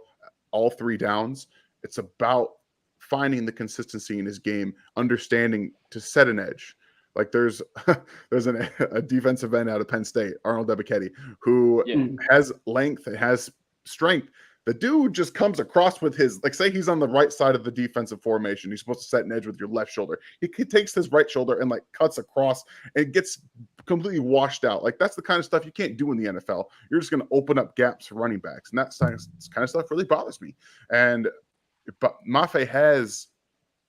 B: all three downs. It's about finding the consistency in his game, understanding to set an edge. Like there's a defensive end out of Penn State, Arnold Ebiketie, who has length, has strength. The dude just comes across with his, like, say he's on the right side of the defensive formation. You're supposed to set an edge with your left shoulder. He takes his right shoulder and like cuts across and gets completely washed out. Like, that's the kind of stuff you can't do in the NFL. You're just going to open up gaps for running backs. And that kind of stuff really bothers me. But Mafe has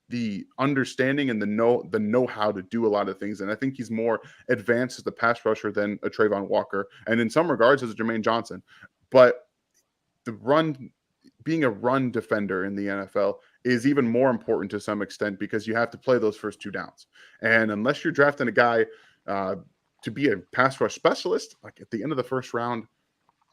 B: the understanding and the know-how to do a lot of things. And I think he's more advanced as a pass rusher than a Trayvon Walker. And in some regards, as a Jermaine Johnson. But being a run defender in the NFL is even more important to some extent, because you have to play those first two downs. And unless you're drafting a guy to be a pass rush specialist, like at the end of the first round,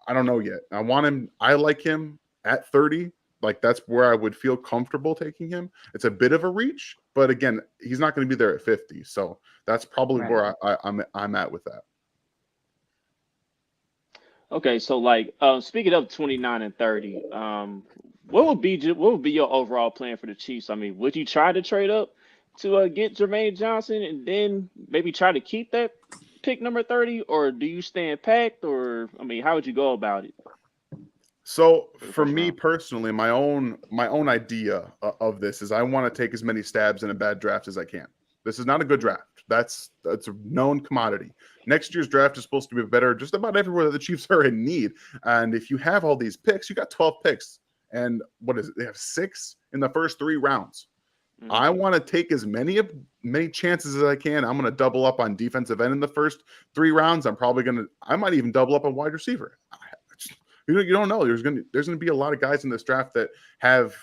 B: I don't know yet. I want him. I like him at 30, like that's where I would feel comfortable taking him. It's a bit of a reach, but again, he's not going to be there at 50. So that's probably
C: Right.
B: where I'm at with that.
A: Okay, so like speaking of 29 and 30, what would be your overall plan for the Chiefs? I mean, would you try to trade up to get Jermaine Johnson and then maybe try to keep that pick number 30, or do you stand packed, or I mean, how would you go about it
B: So
A: for the
B: for
A: first
B: me
A: round?
B: personally, my own idea of this is I want to take as many stabs in a bad draft as I can. This is not a good draft. That's a known commodity. Next year's draft is supposed to be better just about everywhere that the Chiefs are in need. And if you have all these picks, you got 12 picks. And what is it? They have 6 in the first 3 rounds.
A: Hmm.
B: I want to take as many chances as I can. I'm going to double up on defensive end in the first 3 rounds. I might even double up on wide receiver. You don't know. There's gonna be a lot of guys in this draft that have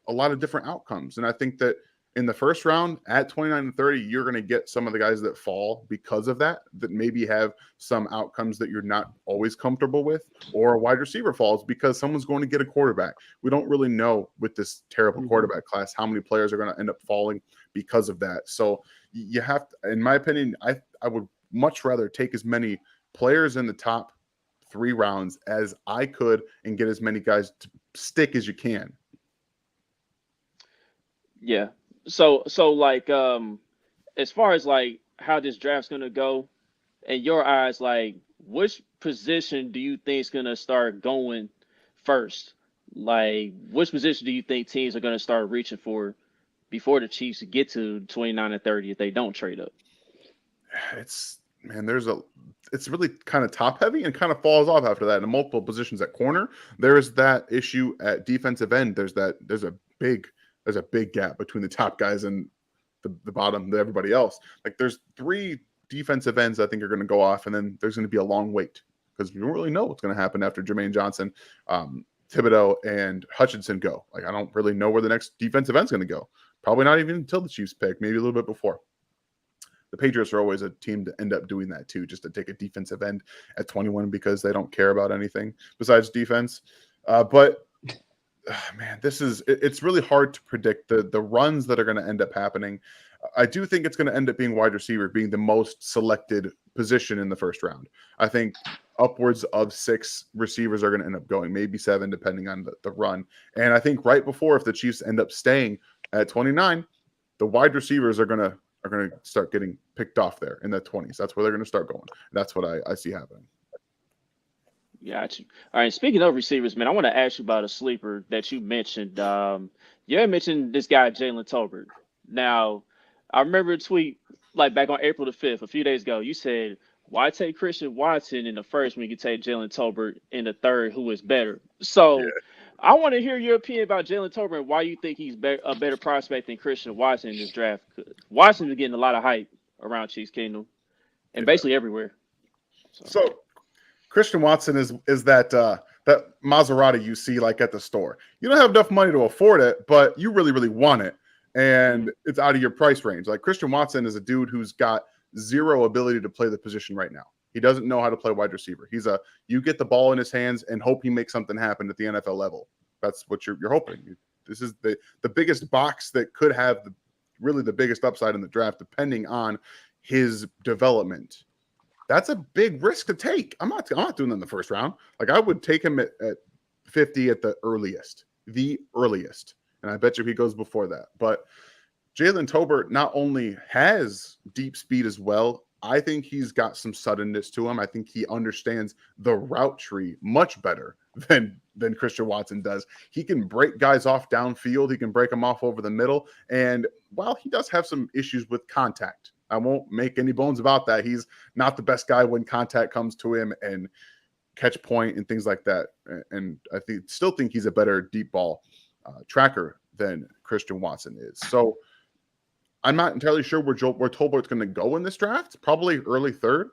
B: a lot of different outcomes, and I think that in the first round at 29 and 30, you're going to get some of the guys that fall because of that maybe have some outcomes that you're not always comfortable with, or a wide receiver falls because someone's going to get a quarterback. We don't really know with this terrible quarterback class how many players are going to end up falling because of that. So you have to, in my opinion, I would much rather take as many players in the top 3 rounds as I could and get as many guys to stick as you can.
A: Yeah. So like as far as like how this draft's gonna go, in your eyes, like which position do you think is gonna start going first? Like which position do you think teams are gonna start reaching for before the Chiefs get to 29 and 30 if they don't trade up?
B: It's man, it's really kind of top heavy and kind of falls off after that in multiple positions at corner. There's that issue at defensive end. There's a big gap between the top guys and the bottom, everybody else. Like there's 3 defensive ends I think are going to go off, and then there's going to be a long wait because you don't really know what's going to happen after Jermaine Johnson, Thibodeau, and Hutchinson go. Like I don't really know where the next defensive end's going to go. Probably not even until the Chiefs pick, maybe a little bit before. The Patriots are always a team to end up doing that too, just to take a defensive end at 21 because they don't care about anything besides defense. But man, it's really hard to predict the runs that are going to end up happening. I do think it's going to end up being wide receiver being the most selected position in the first round. I think upwards of 6 receivers are going to end up going, maybe 7, depending on the run. And I think right before, if the Chiefs end up staying at 29, the wide receivers are going to start getting picked off there in the 20s. That's where they're going to start going. That's what I see happening.
A: Got you. All right. Speaking of receivers, man, I want to ask you about a sleeper that you mentioned. You had mentioned this guy, Jalen Tolbert. Now, I remember a tweet like back on April the 5th, a few days ago. You said, why take Christian Watson in the first when you could take Jalen Tolbert in the third, who is better? So I want to hear your opinion about Jalen Tolbert and why you think he's a better prospect than Christian Watson in this draft. Watson is getting a lot of hype around Chiefs Kingdom and basically everywhere.
B: So Christian Watson is that Maserati you see like at the store. You don't have enough money to afford it, but you really, really want it. And it's out of your price range. Like Christian Watson is a dude who's got zero ability to play the position right now. He doesn't know how to play wide receiver. You get the ball in his hands and hope he makes something happen at the NFL level. That's what you're hoping. This is the biggest box that could have really the biggest upside in the draft, depending on his development. That's a big risk to take. I'm not doing that in the first round. Like I would take him at 50 at the earliest. And I bet you he goes before that. But Jalen Tolbert not only has deep speed as well, I think he's got some suddenness to him. I think he understands the route tree much better than Christian Watson does. He can break guys off downfield. He can break them off over the middle. And while he does have some issues with contact, I won't make any bones about that. He's not the best guy when contact comes to him and catch point and things like that. And I still think he's a better deep ball tracker than Christian Watson is. So I'm not entirely sure where Tolbert's going to go in this draft. Probably early third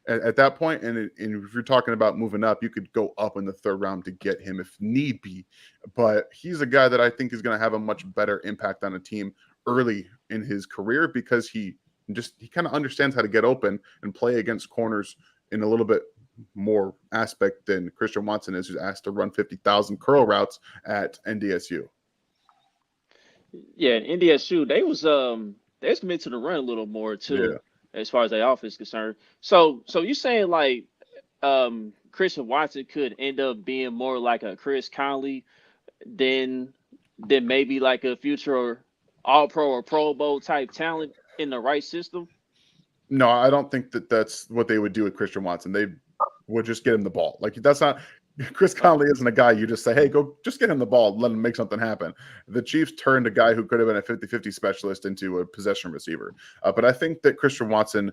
B: at that point. And if you're talking about moving up, you could go up in the third round to get him if need be. But he's a guy that I think is going to have a much better impact on a team early in his career because he kind of understands how to get open and play against corners in a little bit more aspect than Christian Watson is, who's asked to run 50,000 curl routes at NDSU.
A: Yeah, and NDSU, they was committed to the run a little more
B: Yeah.
A: too, as far as their offense is concerned. So you saying like Christian Watson could end up being more like a Chris Conley than maybe like a future All Pro or Pro Bowl type talent in the right system?
B: No, I don't think that that's what they would do with Christian Watson. They would just get him the ball. Like, that's not Chris
A: Okay.
B: Conley isn't a guy you just say, hey, go just get him the ball, let him make something happen. The Chiefs turned a guy who could have been a 50-50 specialist into a possession receiver. But I think that Christian Watson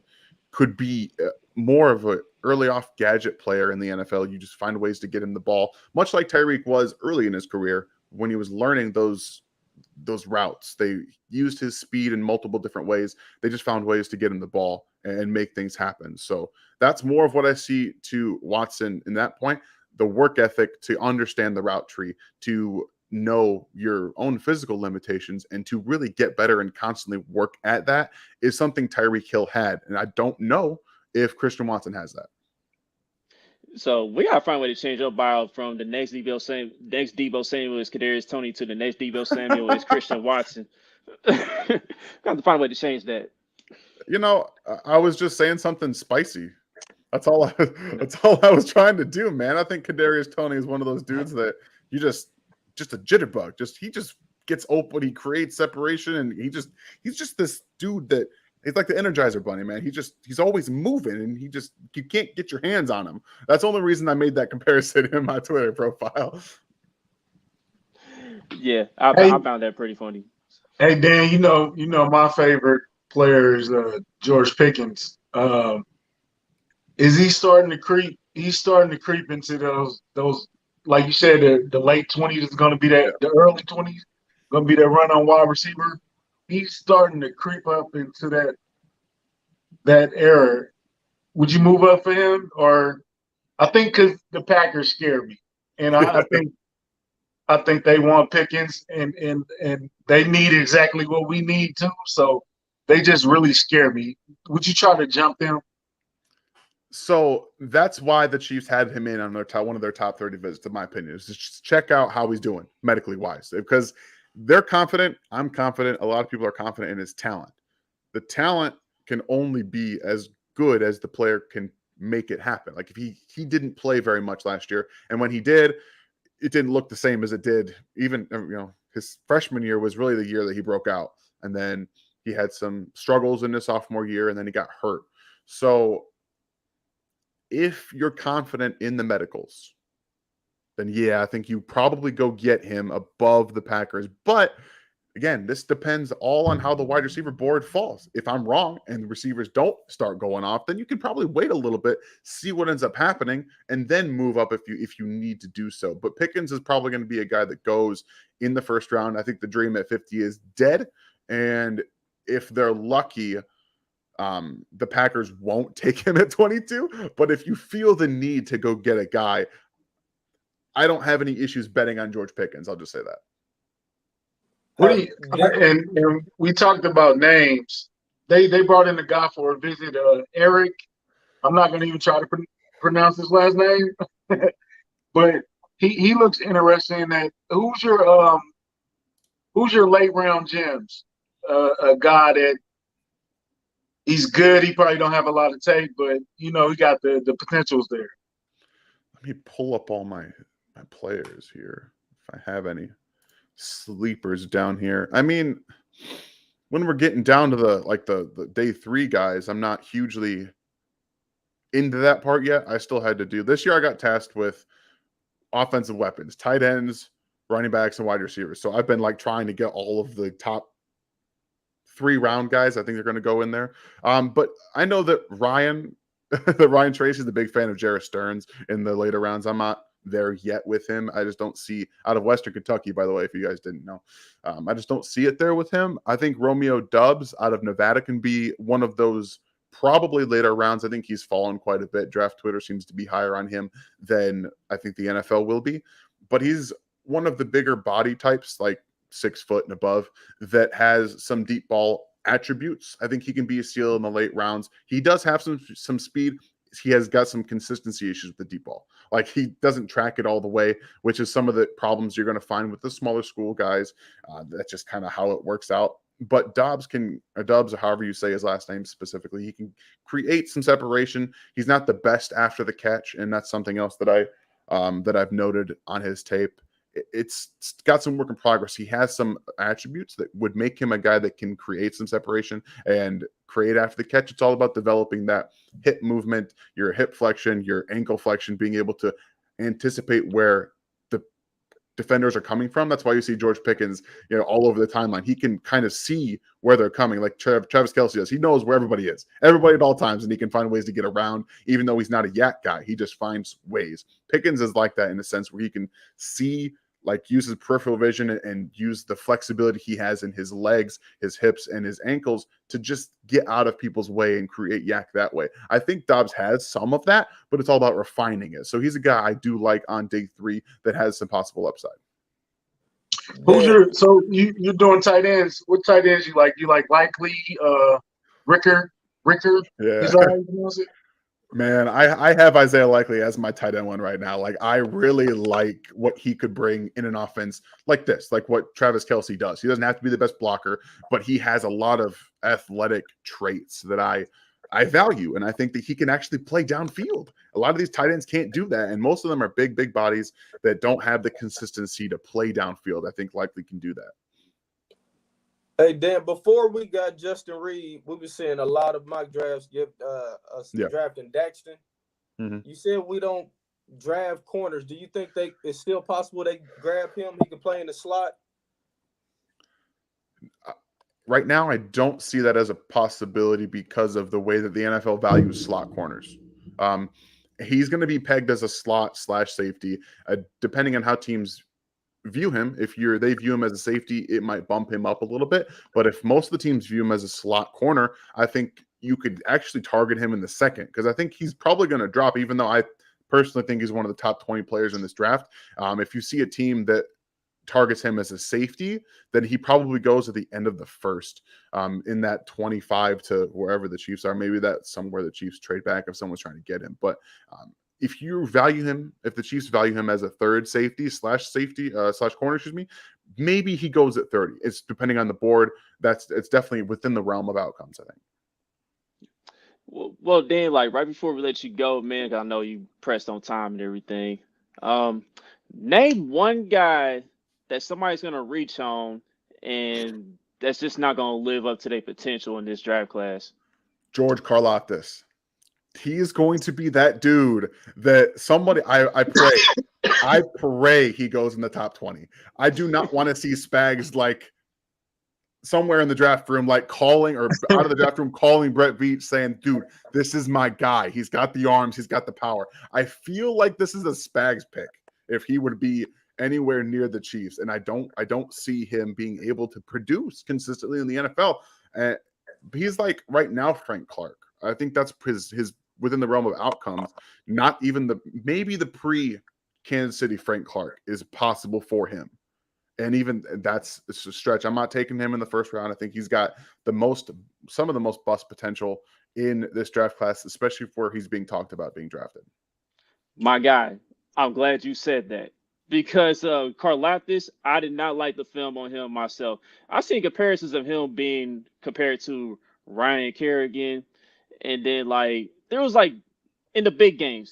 B: could be more of an early off gadget player in the NFL. You just find ways to get him the ball, much like Tyreek was early in his career when he was learning those routes. They used his speed in multiple different ways. They just found ways to get him the ball and make things happen. So that's more of what I see to Watson in that point. The work ethic to understand the route tree, to know your own physical limitations, and to really get better and constantly work at that is something Tyreek Hill had. And I don't know if Christian Watson has that.
A: So we gotta find a way to change your bio from the next Debo Samuel is Kadarius Toney to the next Debo Samuel is Christian Watson. Got to find a way to change that.
B: You know, I was just saying something spicy. That's all I was trying to do, man. I think Kadarius Toney is one of those dudes that you just a jitterbug. He just gets open, he creates separation, and he's just this dude that he's like the Energizer Bunny, man. He's always moving, and you can't get your hands on him. That's the only reason I made that comparison in my Twitter profile.
A: Yeah, I found that pretty funny.
D: Hey Dan, you know my favorite player is George Pickens. Is he starting to creep? He's starting to creep into those like you said, the late 20s is going to be that the early 20s going to be that run on wide receiver. He's starting to creep up into that era. Would you move up for him? Or I think because the Packers scare me, and I think they want Pickens, and they need exactly what we need too. So they just really scare me. Would you try to jump them?
B: So that's why the Chiefs had him in on one of their top 30 visits, in my opinion, is just check out how he's doing medically wise, because they're confident. I'm confident. A lot of people are confident in his talent. The talent can only be as good as the player can make it happen. Like, if he didn't play very much last year, and when he did, it didn't look the same as it did. Even, his freshman year was really the year that he broke out, and then he had some struggles in his sophomore year, and then he got hurt. So if you're confident in the medicals, then yeah, I think you probably go get him above the Packers. But again, this depends all on how the wide receiver board falls. If I'm wrong and the receivers don't start going off, then you can probably wait a little bit, see what ends up happening, and then move up if you need to do so. But Pickens is probably going to be a guy that goes in the first round. I think the dream at 50 is dead. And if they're lucky, the Packers won't take him at 22. But if you feel the need to go get a guy, I don't have any issues betting on George Pickens. I'll just say that.
D: What do you, and we talked about names. They brought in a guy for a visit, Eric. I'm not going to even try to pronounce his last name, but he looks interesting. In that who's your late round gems? A guy that he's good. He probably don't have a lot of tape, but he got the potentials there.
B: Let me pull up all my players here, if I have any sleepers down here. I mean, when we're getting down to the day 3 guys, I'm not hugely into that part yet. I still had to do this year. I got tasked with offensive weapons, tight ends, running backs, and wide receivers. So I've been trying to get all of the top 3 round guys. I think they're going to go in there. But I know that Ryan Tracy is a big fan of Jarrett Stearns in the later rounds. I'm not there yet with him. I just don't see, out of Western Kentucky, by the way, if you guys didn't know, I just don't see it there with him. I think Romeo Doubs out of Nevada can be one of those probably later rounds. I think he's fallen quite a bit. Draft Twitter seems to be higher on him than I think the NFL will be, but he's one of the bigger body types, like 6 foot and above, that has some deep ball attributes. I think he can be a steal in the late rounds. He does have some speed. he has got some consistency issues with the deep ball. Like he doesn't track it all the way, which is some of the problems you're going to find with the smaller school guys. That's just kind of how it works out. But Dobbs, or however you say his last name specifically, he can create some separation. He's not the best after the catch, and that's something else that I've noted on his tape. It's got some work in progress. He has some attributes that would make him a guy that can create some separation and create after the catch. It's all about developing that hip movement, your hip flexion, your ankle flexion, being able to anticipate where the defenders are coming from. That's why you see George Pickens, all over the timeline. He can kind of see where they're coming, like Travis Kelce does. He knows where everybody is, everybody at all times, and he can find ways to get around, even though he's not a yak guy. He just finds ways. Pickens is like that in a sense where he can see, like use his peripheral vision and use the flexibility he has in his legs, his hips, and his ankles to just get out of people's way and create yak that way. I think Dobbs has some of that, but it's all about refining it. So he's a guy I do like on day 3 that has some possible upside.
D: So you're doing tight ends. What tight ends you like? You like Likely, Ricker?
B: Yeah.
D: Is that how you pronounce it?
B: Man, I have Isaiah Likely as my tight end one right now. Like, I really like what he could bring in an offense like this, like what Travis Kelce does. He doesn't have to be the best blocker, but he has a lot of athletic traits that I value, and I think that he can actually play downfield. A lot of these tight ends can't do that, and most of them are big bodies that don't have the consistency to play downfield. I think Likely can do that.
E: Hey, Dan, before we got Justin Reed, we were seeing a lot of mock drafts give us drafting Daxton.
B: Mm-hmm.
E: You said we don't draft corners. Do you think it's still possible they grab him? He can play in the slot?
B: Right now, I don't see that as a possibility because of the way that the NFL values slot corners. He's going to be pegged as a slot/safety, depending on how teams view him. If they view him as a safety, it might bump him up a little bit. But if most of the teams view him as a slot corner, I think you could actually target him in the second, because I think he's probably going to drop, even though I personally think he's one of the top 20 players in this draft. If you see a team that targets him as a safety, then he probably goes at the end of the first, in that 25 to wherever the Chiefs are. Maybe that's somewhere the Chiefs trade back if someone's trying to get him. But if the Chiefs value him as a third safety slash corner, maybe he goes at 30. It's depending on the board. It's definitely within the realm of outcomes, I think.
A: Well, Dan, like right before we let you go, man, 'cause I know you pressed on time and everything. Name one guy that somebody's gonna reach on and that's just not gonna live up to their potential in this draft class.
B: George Karlaftis. He is going to be that dude that somebody, I pray he goes in the top 20. I do not want to see Spags like somewhere in the draft room, like calling or out of the draft room, calling Brett Veach saying, dude, this is my guy. He's got the arms. He's got the power. I feel like this is a Spags pick if he would be anywhere near the Chiefs. And I don't see him being able to produce consistently in the NFL. He's like right now, Frank Clark. I think that's his within the realm of outcomes. Not even maybe the pre-Kansas City Frank Clark is possible for him. And even it's a stretch. I'm not taking him in the first round. I think he's got some of the most bust potential in this draft class, especially where he's being talked about being drafted.
A: My guy, I'm glad you said that. Because Karlaftis, I did not like the film on him myself. I've seen comparisons of him being compared to Ryan Kerrigan. And then, like, there was, like, in the big games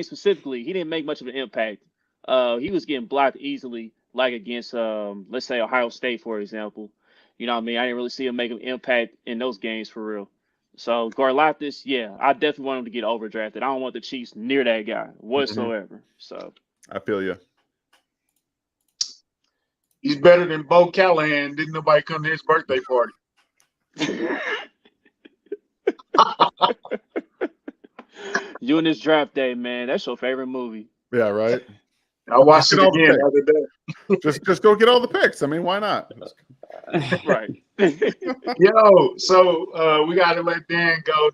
A: specifically, he didn't make much of an impact. He was getting blocked easily, like against, let's say, Ohio State, for example. You know what I mean? I didn't really see him make an impact in those games for real. So, Karlaftis, yeah, I definitely want him to get overdrafted. I don't want the Chiefs near that guy whatsoever. Mm-hmm. So,
B: I feel you.
D: He's better than Bo Callahan. Didn't nobody come to his birthday party?
A: You and this draft day, man. That's your favorite movie.
B: Yeah, right.
D: I watched it again the other
B: day. Just go get all the picks. I mean, why not?
A: Right.
D: Yo, so we got to let Dan go.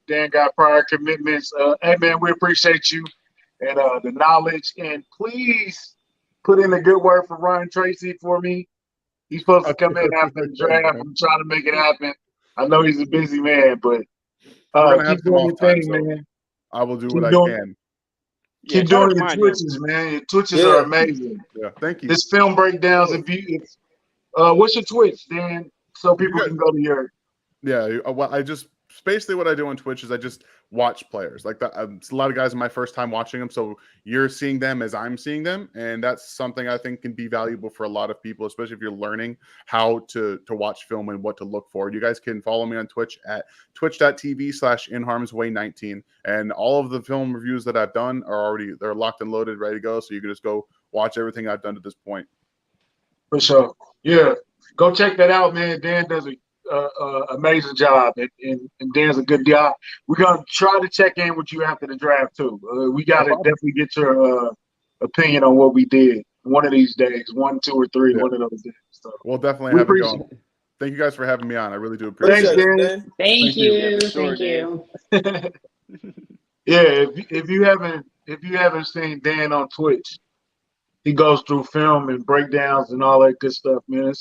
D: Dan got prior commitments. Hey, man, we appreciate you and the knowledge. And please put in a good word for Ryan Tracy for me. He's supposed to come in after the draft. I'm trying to make it happen. I know he's a busy man, but keep doing your thing, man.
B: I will do
D: Keep
B: what I
D: doing,
B: can.
A: Yeah,
D: keep
A: try to
D: doing your
A: remind him.
D: Twitches, man. Your Twitches are
E: Yeah.
D: amazing.
B: Yeah, thank you.
D: This film breakdowns. What's your Twitch, Dan? So people
B: guys-
D: can go to your.
B: Yeah, well, I just basically what I do on Twitch is I just watch players. Like that, it's a lot of guys in my first time watching them, so you're seeing them as I'm seeing them, and that's something I think can be valuable for a lot of people, especially if you're learning how to watch film and what to look for. You guys can follow me on Twitch at twitch.tv/inharmsway19, and all of the film reviews that I've done they're locked and loaded, ready to go. So you can just go watch everything I've done to this point.
D: For sure. Yeah. Go check that out, man. Dan does a amazing job, and Dan's a good guy. We're gonna try to check in with you after the draft too. We gotta definitely get your opinion on what we did one of these days, 1, 2, or 3, one of those days. So
B: We'll definitely
D: we
B: have it
D: appreciate
B: going. Thank you guys for having me on. I really do appreciate
D: Thanks,
B: it.
D: Dan.
C: Thank you.
A: Yeah, for sure,
C: Thank you.
D: Yeah, if you haven't seen Dan on Twitch, he goes through film and breakdowns and all that good stuff, man.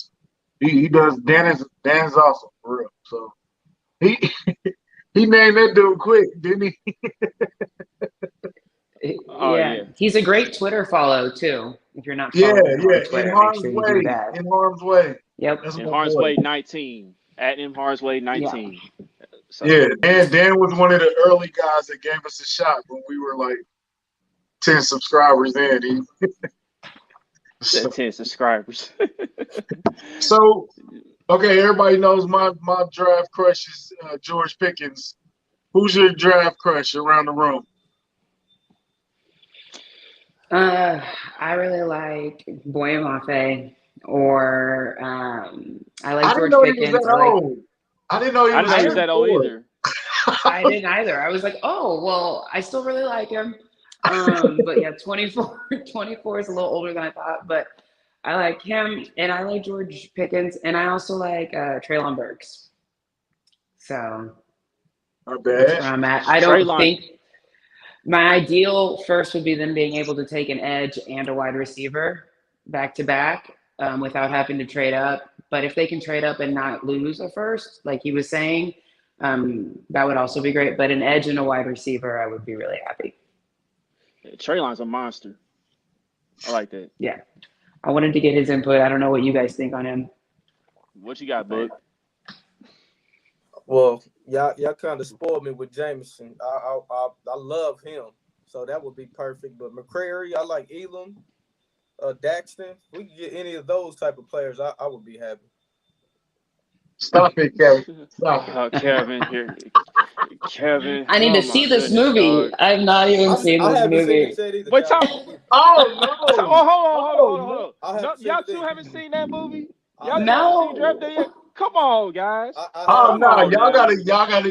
D: He does. Dan's awesome for real. So he he named that dude quick, didn't he?
A: Oh, yeah.
C: He's a great Twitter follow too. If you're not
D: Yeah,
C: following him on
D: In
C: Twitter, make
D: harm's
C: sure you
D: way.
C: do that.
D: In harm's way.
C: Yep.
D: That's
A: In
D: my
A: Harm's
D: boy.
A: Way 19. At in Harm's Way 19. So,
D: Yeah, Dan was one of the early guys that gave us a shot when we were like 10 subscribers in.
A: said 10 subscribers.
D: So, okay, everybody knows my draft crush is George Pickens. Who's your draft crush around the room?
C: I really like Boye Mafe, or I like
D: I didn't
C: George
D: know he was
C: Pickens.
D: that old. I didn't know he
A: I
D: was
A: didn't know he was that old
D: 34.
A: either.
C: I didn't either. I was like, oh, well, I still really like him. But yeah, 24 is a little older than I thought, but I like him, and I like George Pickens, and I also like Treylon Burks. So
D: Not
C: that's
D: bad.
C: where I'm at. I don't
A: Treylon-
C: think my ideal first would be them being able to take an edge and a wide receiver back to back without having to trade up. But if they can trade up and not lose a first, like he was saying, that would also be great. But an edge and a wide receiver, I would be really happy.
A: Treylon's a monster. I like that.
C: Yeah. I wanted to get his input. I don't know what you guys think on him.
A: What you got, Book?
E: Well, y'all kind of spoiled me with Jameson. I love him, so that would be perfect. But McCrary, I like Elam, Daxton. We can get any of those type of players. I would be happy.
D: Stop it, Kevin. Stop it.
A: Oh, Kevin here. Kevin.
C: I need to see this movie.
A: Dog.
C: I've not even seen
E: I
C: this
E: haven't seen
C: movie.
E: it yet either.
A: Wait,
E: Kyle.
A: Tom.
D: Oh, no.
A: Hold
E: I
A: on.
E: haven't seen
A: Y'all
E: it
A: two
E: either.
A: haven't seen that movie?
E: I
A: Y'all two
E: haven't.
A: haven't seen Draft Day yet? Come on, guys.
D: Oh, no.
A: on,
D: Y'all
A: man.
D: gotta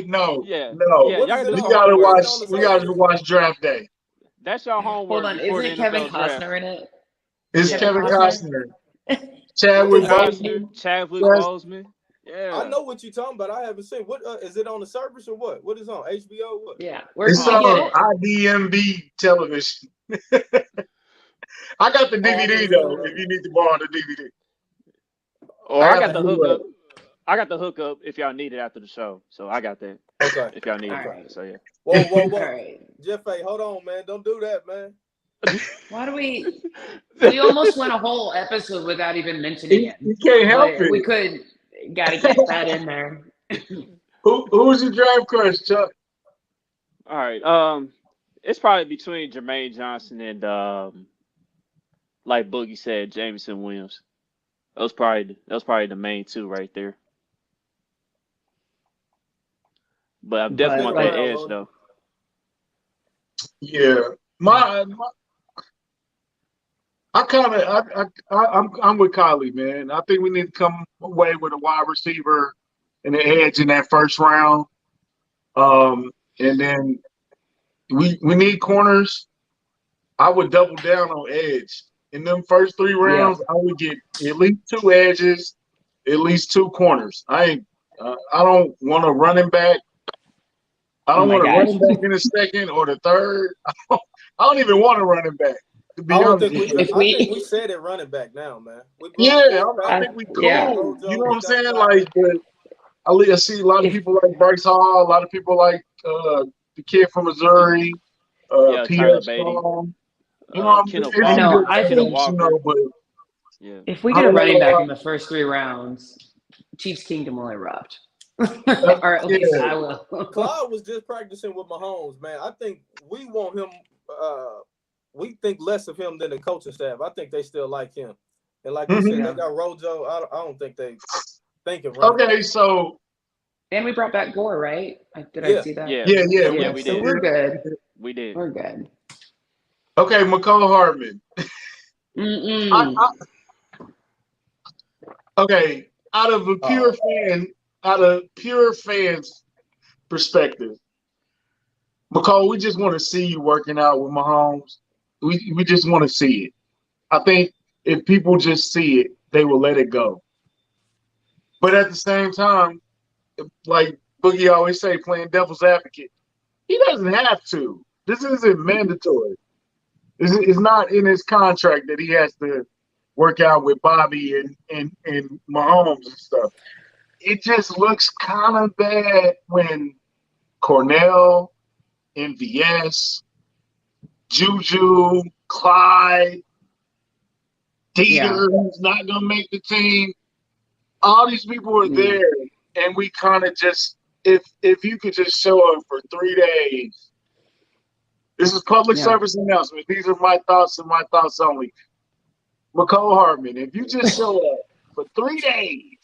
D: know.
A: Yeah.
D: No.
A: Yeah,
E: What
A: y'all
E: is
A: gotta
E: it
A: do
D: We
A: some
E: on?
D: gotta
A: homework.
E: Is it on the
D: we gotta
E: service?
D: watch Draft Day.
A: That's your homework.
C: Hold on,
A: before
C: isn't
A: the
C: Kevin
A: NFL draft.
C: Costner in it?
D: It's
A: Yeah.
D: Kevin
C: Costner.
D: Costner. Chadwick
A: Costner,
D: Boseman.
A: Chadwick
D: Yes.
A: Boseman. Yeah.
E: I know what you're talking about. I haven't seen. What is it on the service or what? What is on HBO? What?
C: Yeah. Where
D: It's
C: can we get
D: on
C: it?
D: IDMB television. I got the DVD though. If you need to borrow the DVD,
A: Or I
D: I
A: got
D: have
A: the
D: to do
A: hookup. I got the hookup if y'all need it after the show. So I got that
E: Okay.
A: if y'all need
C: All
A: it.
C: right.
A: So yeah.
E: Whoa.
C: All right.
E: Jeff, hey, hold on, man. Don't do that, man.
C: Why do we almost went a whole episode without even mentioning it.
D: you can't help
C: But we
D: it.
C: gotta get that in there.
D: Who's your draft crush, Chuck?
A: All right. It's probably between Jermaine Johnson and like Boogie said, Jameson Williams. Those probably the main two right there. But I definitely want that edge though.
D: Yeah, I'm with Kylie, man. I think we need to come away with a wide receiver and an edge in that first round. And then we need corners. I would double down on edge. In them first 3 rounds, I would get at least 2 edges, at least 2 corners. I don't want a running back. I don't want a running back in the second or the third. I don't even want a running back. To be
E: I
D: honest
E: think
D: with you.
E: we said it running back now, man.
D: I think we cool.
C: Yeah.
D: You know what I'm saying? Like, I see a lot of people like Bryce Hall. A lot of people like the kid from Missouri,
A: Yeah,
D: Pierre
A: Tyler Beatty,
D: Strong. You know,
A: Kenneth
D: it's
C: I
D: some
C: know.
D: good
A: Walker,
C: I
A: Kenneth
C: think
D: players, you know,
A: Walker.
D: but
A: Yeah.
C: if we
D: I
C: get a
D: don't
C: running back
D: know.
C: in the first 3 rounds, Chiefs Kingdom will erupt.
D: Uh,
C: Or at
D: yeah,
C: least I will.
E: Clyde was just practicing with Mahomes, man. I think we want him. We think less of him than the coaching staff. I think they still like him. And like you said,
D: mhm.
E: they
C: Yeah.
E: got Rojo. I don't think they think of running.
D: Okay, so
C: And we brought back Gore, right? Did I
E: Yeah,
C: see that?
A: Yeah.
D: yeah,
E: yeah,
A: Yeah,
C: Yeah.
A: we
C: So
A: did.
C: we're good.
A: We did.
C: We're good.
D: okay, McCall Hardman. I,
C: Mm-mm.
D: I, okay, out of a pure fan, out of pure fans' perspective, McCall, we just want to see you working out with Mahomes. We just want to see it. I think if people just see it, they will let it go. But at the same time, like Boogie always say, playing devil's advocate, he doesn't have to. This isn't mandatory. It's not in his contract that he has to work out with Bobby and Mahomes and stuff. It just looks kind of bad when Cornell, MVS, Juju, Clyde,
C: Yeah.
D: Dieter, who's not going to make the team. All these people are
C: Yeah.
D: there, and we kind of just, if you could just show up for 3 days. This is public
C: Yeah.
D: service announcement. These are my thoughts and my thoughts only. McCall Hardman, if you just show up for 3 days,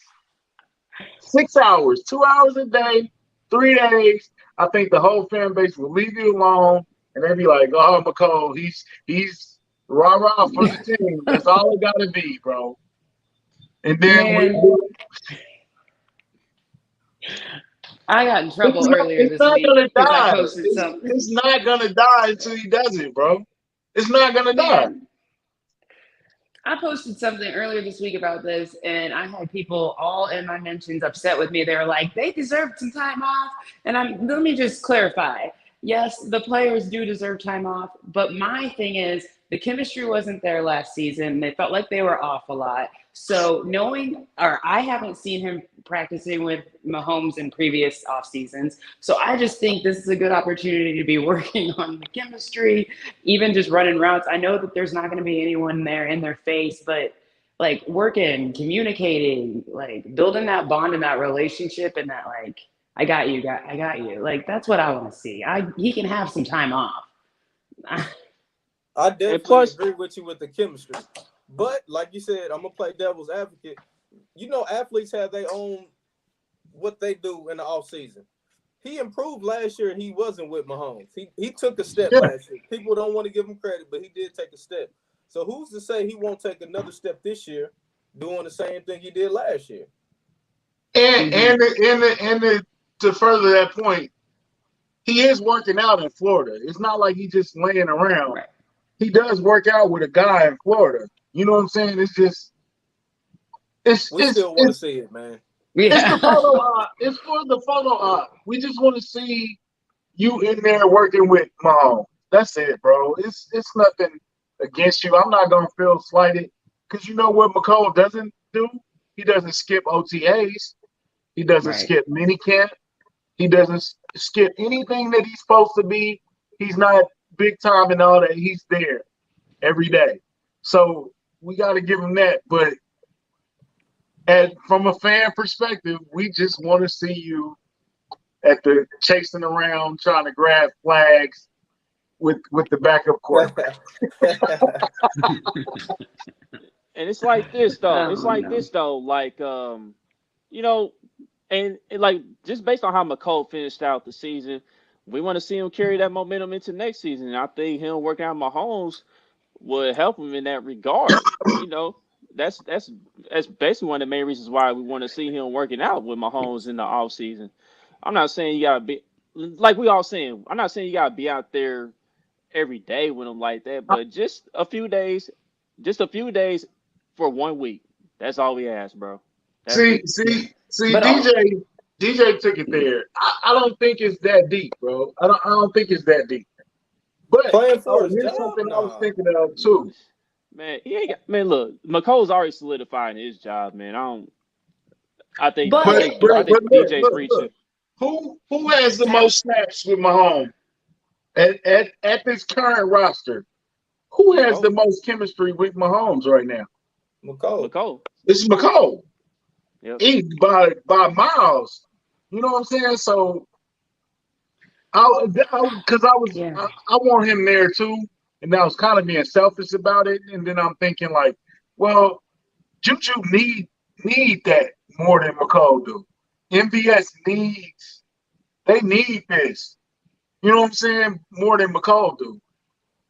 D: 6 hours, 2 hours a day, 3 days, I think the whole fan base will leave you alone, and they'll be like, "Oh, McCall, he's rah rah for the team. That's all it got to be, bro." And then
C: Man, I got in trouble earlier
D: it's
C: this
D: not
C: week
D: gonna
C: because I
D: die.
C: posted something.
D: It's not gonna die until he does it, bro. It's not gonna die.
C: Man, I posted something earlier this week about this, and I had people all in my mentions upset with me. They were like, they deserved some time off. And let me just clarify. Yes, the players do deserve time off, but my thing is the chemistry wasn't there last season. They felt like they were off a lot. So I haven't seen him practicing with Mahomes in previous off seasons. So I just think this is a good opportunity to be working on the chemistry, even just running routes. I know that there's not going to be anyone there in their face, but like working, communicating, like building that bond and that relationship and that like, I got you. Like that's what I want to see. He can have some time off.
E: I definitely
A: plus,
E: agree with you with the chemistry. But like you said, I'm gonna play devil's advocate. You know, athletes have their own what they do in the off season. He improved last year and he wasn't with Mahomes. He took a step
D: Yeah.
E: last year. People don't want to give him credit, but he did take a step. So who's to say he won't take another step this year doing the same thing he did last year?
D: And to further that point, he is working out in Florida. It's not like he's just laying around.
C: Right.
D: He does work out with a guy in Florida. You know what I'm saying? It's just
E: We still want to see it, man.
D: it's
C: Yeah.
D: the photo op. It's for the photo op. We just want to see you in there working with Mahomes. That's it, bro. It's nothing against you. I'm not gonna feel slighted because you know what McCall doesn't do? He doesn't skip OTAs. He doesn't
C: Right.
D: skip minicamp. He doesn't skip anything that he's supposed to be. He's not big time and all that. He's there every day. So we got to give him that. But from a fan perspective, we just want to see you at the chasing around, trying to grab flags with the backup quarterback.
A: and it's like this though. It's
C: Oh,
A: like
C: no.
A: this though. Like you know, and like just based on how McCole finished out the season, we want to see him carry that momentum into next season. And I think him working out Mahomes would help him in that regard. You know, that's basically one of the main reasons why we want to see him working out with Mahomes in the off season. I'm not saying you gotta be like we all saying. I'm not saying you gotta be out there every day with him like that, but just a few days for 1 week. That's all we ask, bro. That's
D: See,
A: it.
C: But
D: DJ took it there. I don't think it's that deep, bro. I don't think it's that deep. But
E: Playing for his
D: here's
E: job?
D: something I was
E: Nah.
D: thinking of too.
A: Man, he ain't got, man. Look, McColl's already solidifying his job, man. I think
C: But
A: DJ's
D: Look,
A: reaching.
D: who has the most snaps with Mahomes? At this current roster, who has the
A: McCole.
D: most chemistry with Mahomes right now?
E: McCall.
A: McCole.
D: It's McCole.
A: Yep.
D: By miles. You know what I'm saying? So because
C: Yeah.
D: I want him there too, and I was kind of being selfish about it. And then I'm thinking like, well, Juju need that more than McCall do. MVS they need this. You know what I'm saying? More than McCall do.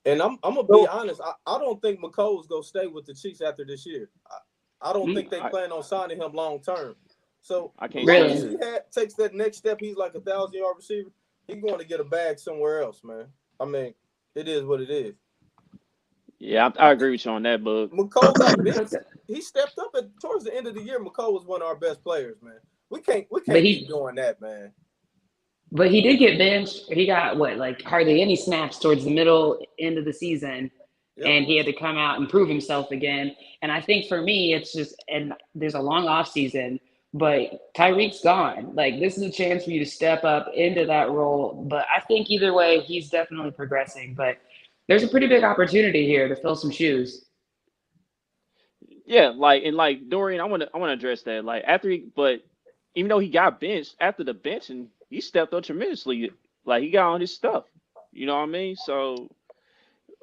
E: And I'm gonna be
D: So
E: honest. I don't think McColl's gonna stay with the Chiefs after this year. I don't think they plan on signing him long term. So
A: I
E: as
A: can't
E: long
A: see
E: as
C: Really?
A: it.
E: he takes that next step, he's like 1,000-yard receiver. He's going to get a bag somewhere else, man. I mean, it is what it is.
A: Yeah, I agree with you on that, but
E: McCole got benched. He stepped up towards the end of the year. McCole was one of our best players, man. We can't
C: But
E: keep
C: he
E: doing that, man.
C: but he did get benched. He got what, like hardly any snaps towards the middle end of the season.
E: Yep.
C: And he had to come out and prove himself again. And I think for me, it's just, and there's a long off season, but Tyreek's gone. Like, this is a chance for you to step up into that role. But I think either way, he's definitely progressing. But there's a pretty big opportunity here to fill some shoes.
A: yeah, like Dorian, I want to address that. Like but even though he got benched after the benching, he stepped up tremendously. Like he got on his stuff. You know what I mean? So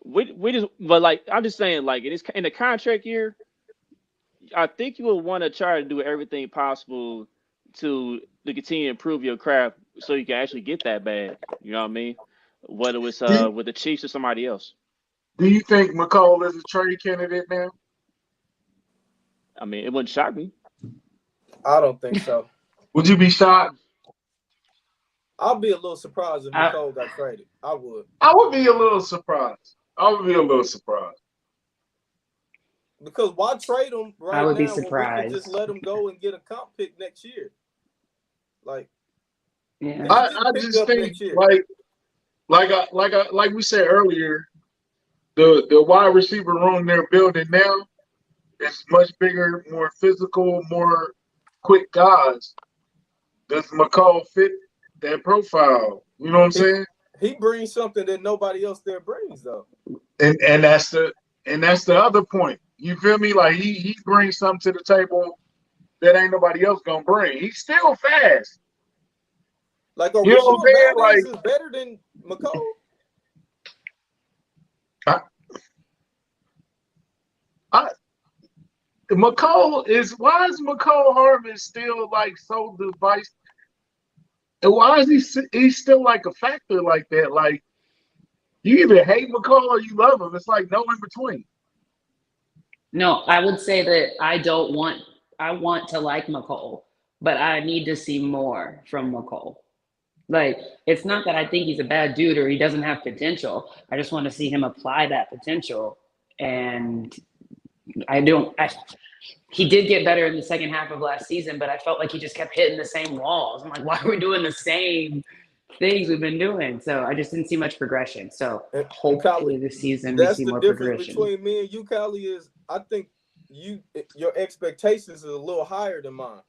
A: we just, but like I'm just saying, like in the contract year, I think you would want to try to do everything possible to continue to improve your craft so you can actually get that bag. You know what I mean? Whether it's
D: do,
A: with the Chiefs or somebody else.
D: do you think McCall is a trade candidate now?
A: I mean, it wouldn't shock me.
E: I don't think so.
D: Would you be shocked?
E: I'll be a little surprised if
C: I,
E: McCole got traded. I would.
D: I would be a little surprised. I would be a little surprised.
E: Because why trade him
C: I
E: right
C: would be
E: now when we can just
C: surprised.
E: let him go and get a comp pick next year? Like,
C: Yeah.
E: he can get
D: I
E: picked
D: just
E: up
D: think
E: next year.
D: like we said earlier, the wide receiver room they're building now is much bigger, more physical, more quick guys. Does McCall fit that profile? You know what I'm saying?
E: He brings something that nobody else there brings, though.
D: And that's the other point. You feel me? Like he brings something to the table that ain't nobody else gonna bring. He's still fast.
E: Like, are
D: You
E: we
D: know what
E: sure
D: I'm saying?
E: Valdez is better than McCole?
D: I McCall is why is McCall Harmon still like so divisive? And why is he's still like a factor like that? Like you either hate McCall or you love him. It's like no in between.
C: No, I would say that I want to like McCole, but I need to see more from McCole. Like, it's not that I think he's a bad dude or he doesn't have potential. I just want to see him apply that potential. And I don't, I, he did get better in the second half of last season, but I felt like he just kept hitting the same walls. I'm like, why are we doing the same things we've been doing? So I just didn't see much progression. So
E: And
C: hopefully
E: Kylie,
C: this season we
E: that's
C: see
E: the
C: more
E: difference
C: progression.
E: between me and you, Kylie, is I think your expectations is a little higher than mine.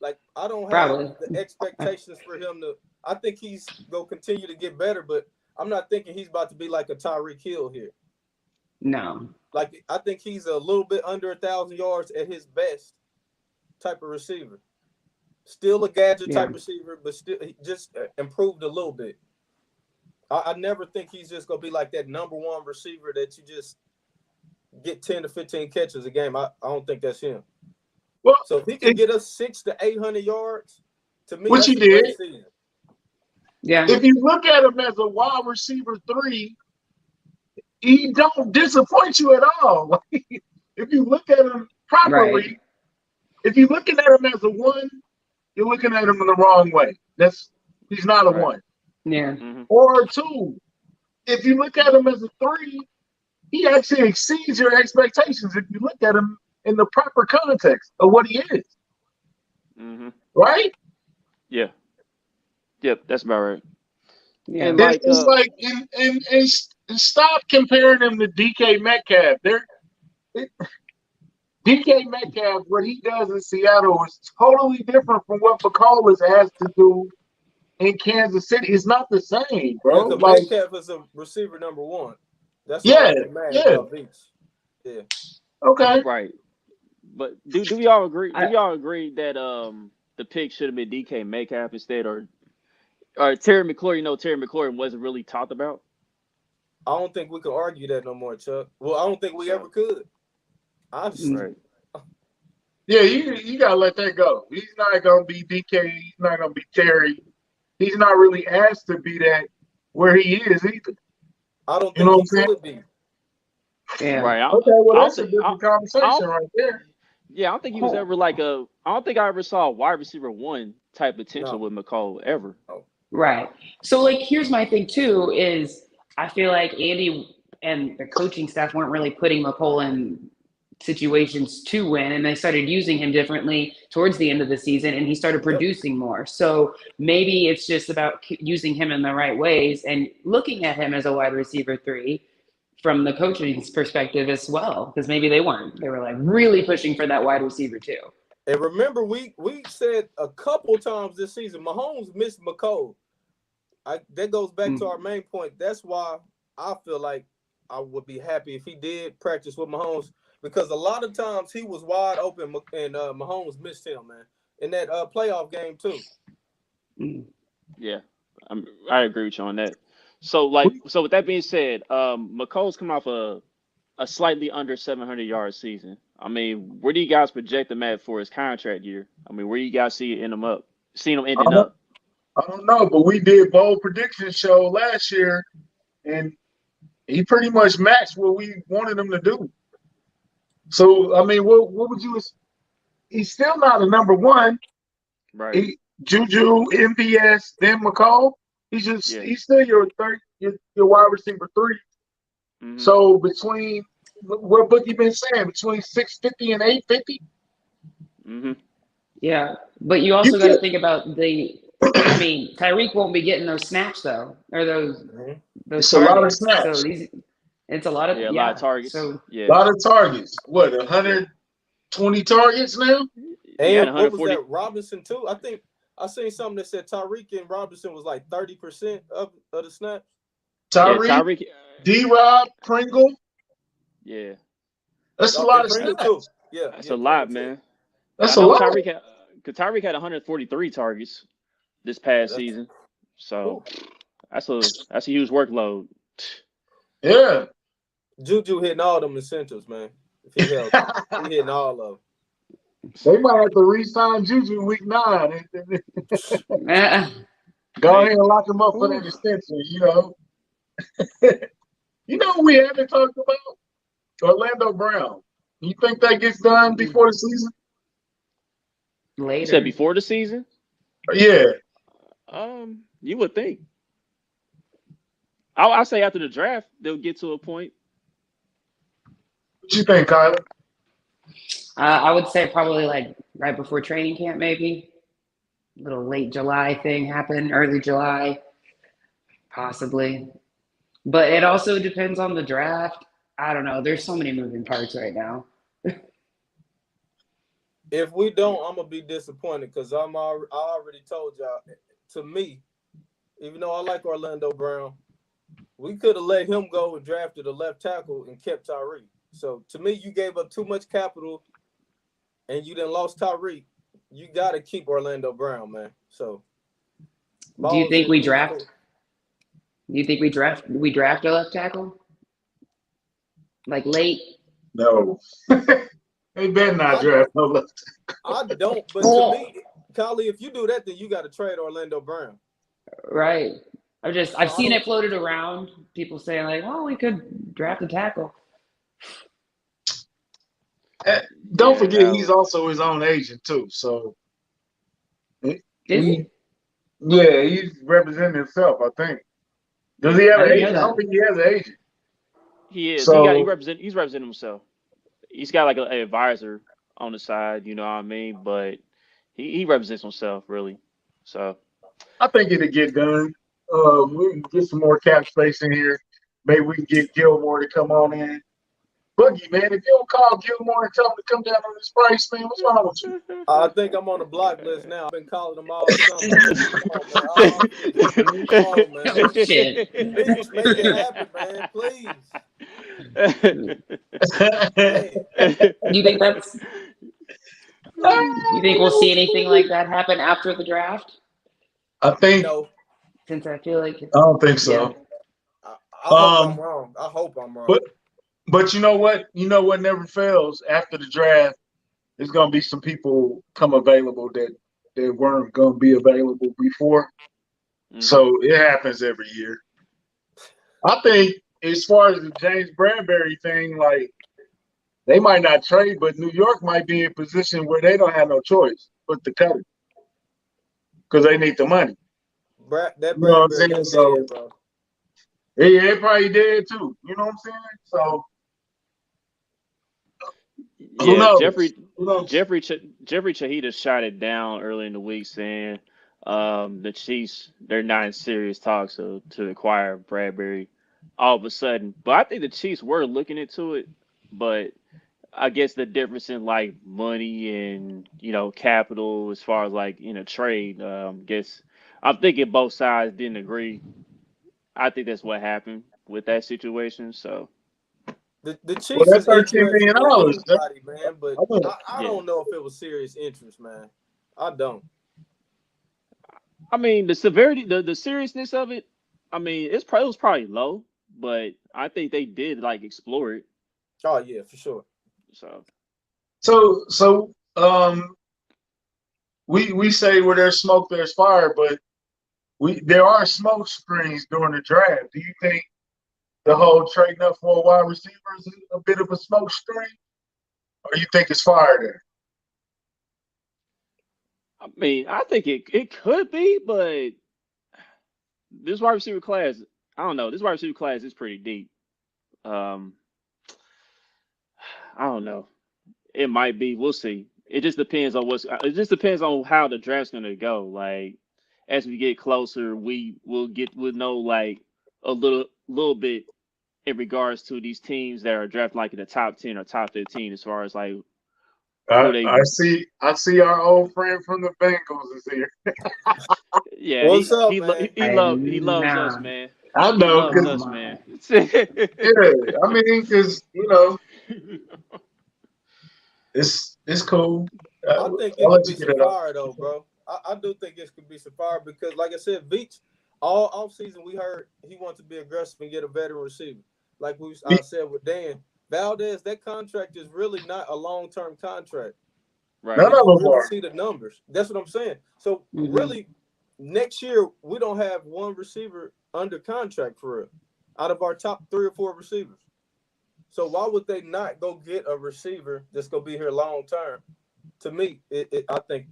E: Like, I don't have
C: Probably.
E: the expectations for him to. I think he's gonna continue to get better, but I'm not thinking he's about to be like a Tyreek Hill here.
C: No.
E: Like, I think he's a little bit under 1,000 yards at his best type of receiver. Still a gadget type receiver, but still he just improved a little bit. I never think he's just gonna be like that number one receiver that you just get 10 to 15 catches a game. I don't think that's him.
D: Well,
E: So if he can get us 600 to 800 yards, to me,
D: which
E: that's
D: he
E: a great
D: did.
E: season.
C: Yeah.
D: If you look at him as a wide receiver 3, he don't disappoint you at all. If you look at him properly,
C: Right.
D: if you're looking at him as a 1, you're looking at him in the wrong way. He's not a
A: Right.
D: 1.
C: Yeah.
A: Mm-hmm.
D: Or 2, if you look at him as a 3, he actually exceeds your expectations if you look at him in the proper context of what he is.
A: Mm-hmm.
D: Right?
A: Yeah. Yep. That's about right.
C: Yeah.
A: And like,
D: It's like and stop comparing him to DK Metcalf. DK Metcalf, what he does in Seattle is totally different from what McCall has to do in Kansas City. It's not the same,
E: Yeah,
D: bro.
E: because
D: Like,
E: Metcalf is a receiver number one. That's why
D: yeah,
E: I get mad
D: yeah,
E: about Beats. Yeah.
D: okay.
A: Right. But do we all agree? Do
C: I,
A: we all agree that the pick should have been DK Metcalf instead, or Terry McLaurin? You know, Terry McLaurin wasn't really talked about.
E: I don't think we could argue that no more, Chuck. Well, I don't think we ever could. Honestly.
A: Right.
D: Yeah, you gotta let that go. He's not gonna be DK. He's not gonna be Terry. He's not really asked to be that where he is either.
E: I don't
D: You know
E: think
D: what
E: he
D: I'm saying?
E: could be.
C: yeah.
A: Right.
D: Okay, well
A: I don't
D: that's a
A: think.
D: different
A: I
D: conversation
A: don't,
D: right there.
A: yeah, I don't think he was ever like a. I don't think I ever saw a wide receiver one type potential
E: No.
A: with McCall ever.
E: Oh.
C: Right. So, like, here's my thing too: is I feel like Andy and the coaching staff weren't really putting McColl in situations to win, and they started using him differently towards the end of the season, and he started
E: Yep.
C: producing more. So maybe it's just about using him in the right ways and looking at him as a wide receiver 3 from the coaching's perspective as well, because maybe they weren't. They were like really pushing for that wide receiver too.
E: And remember, we said a couple times this season, Mahomes missed McColl. That goes back to our main point. That's why I feel like I would be happy if he did practice with Mahomes, because a lot of times he was wide open and Mahomes missed him, man, in that playoff game too.
A: Yeah, I agree with you on that. So with that being said, McColl's coming off a slightly under 700 yard season. I mean, where do you guys project him at for his contract year? I mean, where do you guys see it ending up? Seeing him ending up?
D: I don't know, but we did bold prediction show last year, and he pretty much matched what we wanted him to do. So I mean, what would you? He's still not a number one.
A: Right.
D: Juju, MVS, then McCall. He's still your wide receiver 3.
A: Mm-hmm.
D: So between what book you been saying, between 650 and 850.
A: Mm-hmm.
C: Yeah, but you also got to think about I mean, Tyreek won't be getting those snaps though, or those
D: It's a lot of
C: targets.
D: snaps.
C: So it's a lot of
A: a lot of targets.
C: So
D: a lot of targets. What, 120 targets now?
E: And what was that, Robinson too? I think I seen something that said Tyreek and Robinson was like 30% of the snaps.
D: Tyreek, D-Rob, Pringle.
A: Yeah.
D: That's a lot of snaps.
E: Too. Yeah,
A: that's a lot, man.
D: That's a lot.
A: Tyreek had 143 targets this past season, so that's a huge workload.
D: Yeah.
E: Juju hitting all them incentives, man. If he held, he hitting all of them.
D: They might have to re-sign Juju week 9. Go ahead and lock him up for that extension, you know. You know what we haven't talked about? Orlando Brown. You think that gets done before the season?
C: later.
A: You said before the season?
D: Yeah.
A: You would think. I say after the draft they'll get to a point.
D: What you think, Kyler?
C: I would say probably like right before training camp, maybe. Little late July thing happen, early July, possibly. But it also depends on the draft. I don't know. There's so many moving parts right now.
E: If we don't, I'm gonna be disappointed because I already told y'all. To me, even though I like Orlando Brown, we could have let him go and drafted a left tackle and kept Tyreek. So to me, you gave up too much capital, and you then lost Tyreek. You got to keep Orlando Brown, man. So,
C: do you think we draft? Do you think we draft a left tackle? Like late?
D: No. They better not draft no left tackle.
E: I don't, but to me, Kylie, if you do that, then you got to trade Orlando Brown.
C: Right. I've seen it floated around. People saying like, "Oh, we could draft a tackle."
D: Don't forget, he's also his own agent too. So,
C: is he?
D: Yeah, he's representing himself. I think. Does he have an agent? I don't think he has an agent.
A: He is.
D: So,
A: he's representing himself. He's got like an advisor on the side. You know what I mean? But he represents himself really. So
D: I think it'll get done. We can get some more cap space in here. Maybe we can get Gilmore to come on in. Boogie, man. If you don't call Gilmore and tell him to come down on this price, man, what's wrong with you?
E: I think I'm on the block list now. I've been calling them all summer. Come on, man.
C: Oh, shit.
E: Please make it happen, man. Please.
C: Do you think that's? You think we'll see anything like that happen after the draft?
D: I think.
E: No.
C: Since I feel like
D: I don't think so.
C: Yeah.
E: I hope I'm wrong. I hope I'm wrong.
D: But you know what? You know what never fails after the draft. There's gonna be some people come available that weren't gonna be available before. Mm-hmm. So it happens every year. I think as far as the James Bradbury thing, like they might not trade, but New York might be in a position where they don't have no choice but to cut it because they need the money.
E: That Bradbury is dead, bro.
D: Yeah, it probably did too. You know what I'm saying? So.
A: Yeah, Jeffrey Chahida shot it down early in the week, saying the Chiefs, they're not in serious talks to acquire Bradbury all of a sudden. But I think the Chiefs were looking into it, but I guess the difference in like money and capital as far as like in a trade, guess I'm thinking both sides didn't agree. I think that's what happened with that situation. So.
E: The Chiefs
D: that's
E: is
D: $13 million,
E: man, but I don't know if it was serious interest, man. I don't.
A: I mean, the severity, the seriousness of it. I mean, it was probably low, but I think they did like explore it.
E: Oh yeah, for sure.
D: So we say where there's smoke, there's fire, but there are smoke screens during the draft. Do you think the whole trading up for a wide receiver is a bit of a smoke screen, or you think it's fire there?
A: I mean, I think it could be, but this wide receiver class, I don't know. This wide receiver class is pretty deep. I don't know. It might be. We'll see. It just depends on how the draft's gonna go. Like as we get closer, we'll know like a little bit in regards to these teams that are drafted like in the top 10 or top 15 as far as like
D: I see our old friend from the Bengals is here.
A: Yeah,
E: what's up, man?
A: He loves us, man.
D: I know,
A: he loves us, man.
D: Yeah, I mean, because it's cool.
E: I think it could be some fire though, bro. I do think it could be some fire because, like I said, Veach, all offseason we heard he wants to be aggressive and get a veteran receiver. Like I said with Dan Valdez, that contract is really not a long-term contract.
A: Right.
D: None of them are.
E: See the numbers. That's what I'm saying. So really, next year we don't have one receiver under contract for real out of our top 3 or 4 receivers. So why would they not go get a receiver that's gonna be here long term? To me, I think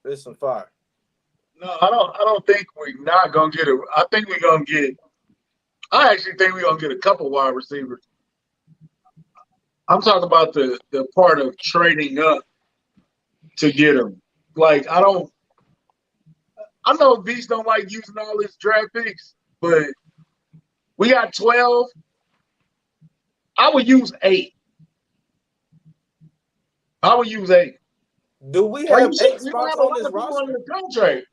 E: it's some fire.
D: No, I don't think we're not gonna get it. I think we're gonna get. I actually think we're gonna get a couple wide receivers. I'm talking about the part of trading up to get them. Like I know Beast don't like using all his draft picks, but we got 12. I would use 8.
E: Do we have 8 spots on this roster?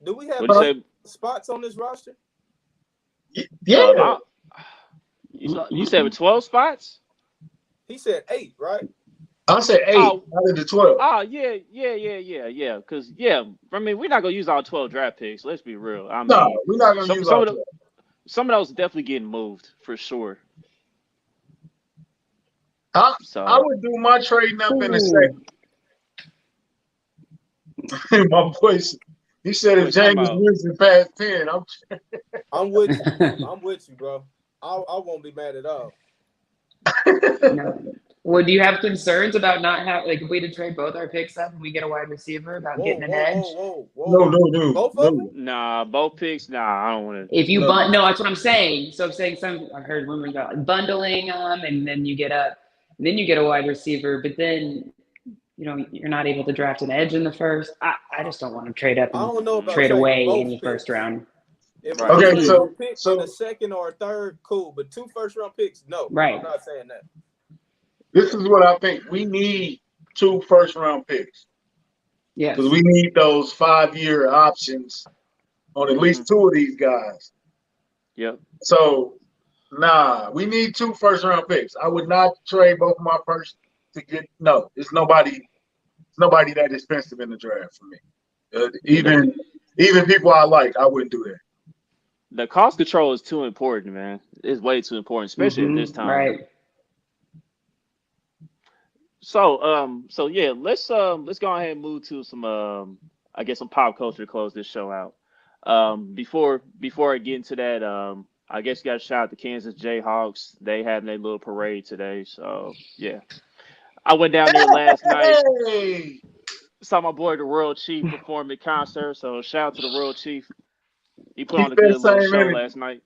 E: Do we have spots on this roster?
D: Yeah.
A: You said with 12 spots?
E: He said 8, right?
D: I said 8 out of the 12.
A: Oh, yeah. Because, I mean, we're not going to use all 12 draft picks. Let's be real. I mean,
D: no, we're not going to use all 12.
A: Some of those are definitely getting moved, for sure.
D: I would do my trading up in a second. My voice. He said if James Winston past 10,
E: I'm with you. I'm with you, bro. I won't be mad at all.
C: No. Well, do you have concerns about not having, like, if we did trade both our picks up and we get a wide receiver about getting an edge?
E: Whoa.
D: No.
E: Both of them?
A: Nah, both picks. Nah, I don't want to.
C: If you no, that's what I'm saying. So I'm saying I heard rumors about bundling them, and then you get a wide receiver, but then you're not able to draft an edge in the first. I just don't want to trade up and trade away any first round.
E: If
A: Right.
E: we
D: Okay,
E: trade
D: so
E: a pick
D: so
E: in a second or a third, cool. But 2 first-round picks, no.
C: Right.
E: I'm not saying that.
D: this is what I think. We need 2 first-round picks
C: Yes.
D: because we need those 5-year options on at least 2 of these guys.
A: Yep.
D: So, nah, we need 2 first-round picks. I would not trade both of my first to get. No, it's nobody that expensive in the draft for me. Even people I like, I wouldn't do that.
A: The cost control is too important, man. It's way too important, especially at this time.
C: Right.
A: So yeah, let's go ahead and move to some I guess some pop culture to close this show out. Before I get into that, I guess you got to shout out the Kansas Jayhawks. They had their little parade today, so yeah. I went down there last night,
D: Hey,
A: saw my boy the World Chief perform at concert. So shout out to the World Chief. He put
D: keep
A: on a
D: that
A: good little
D: same
A: show
D: energy.
A: last night.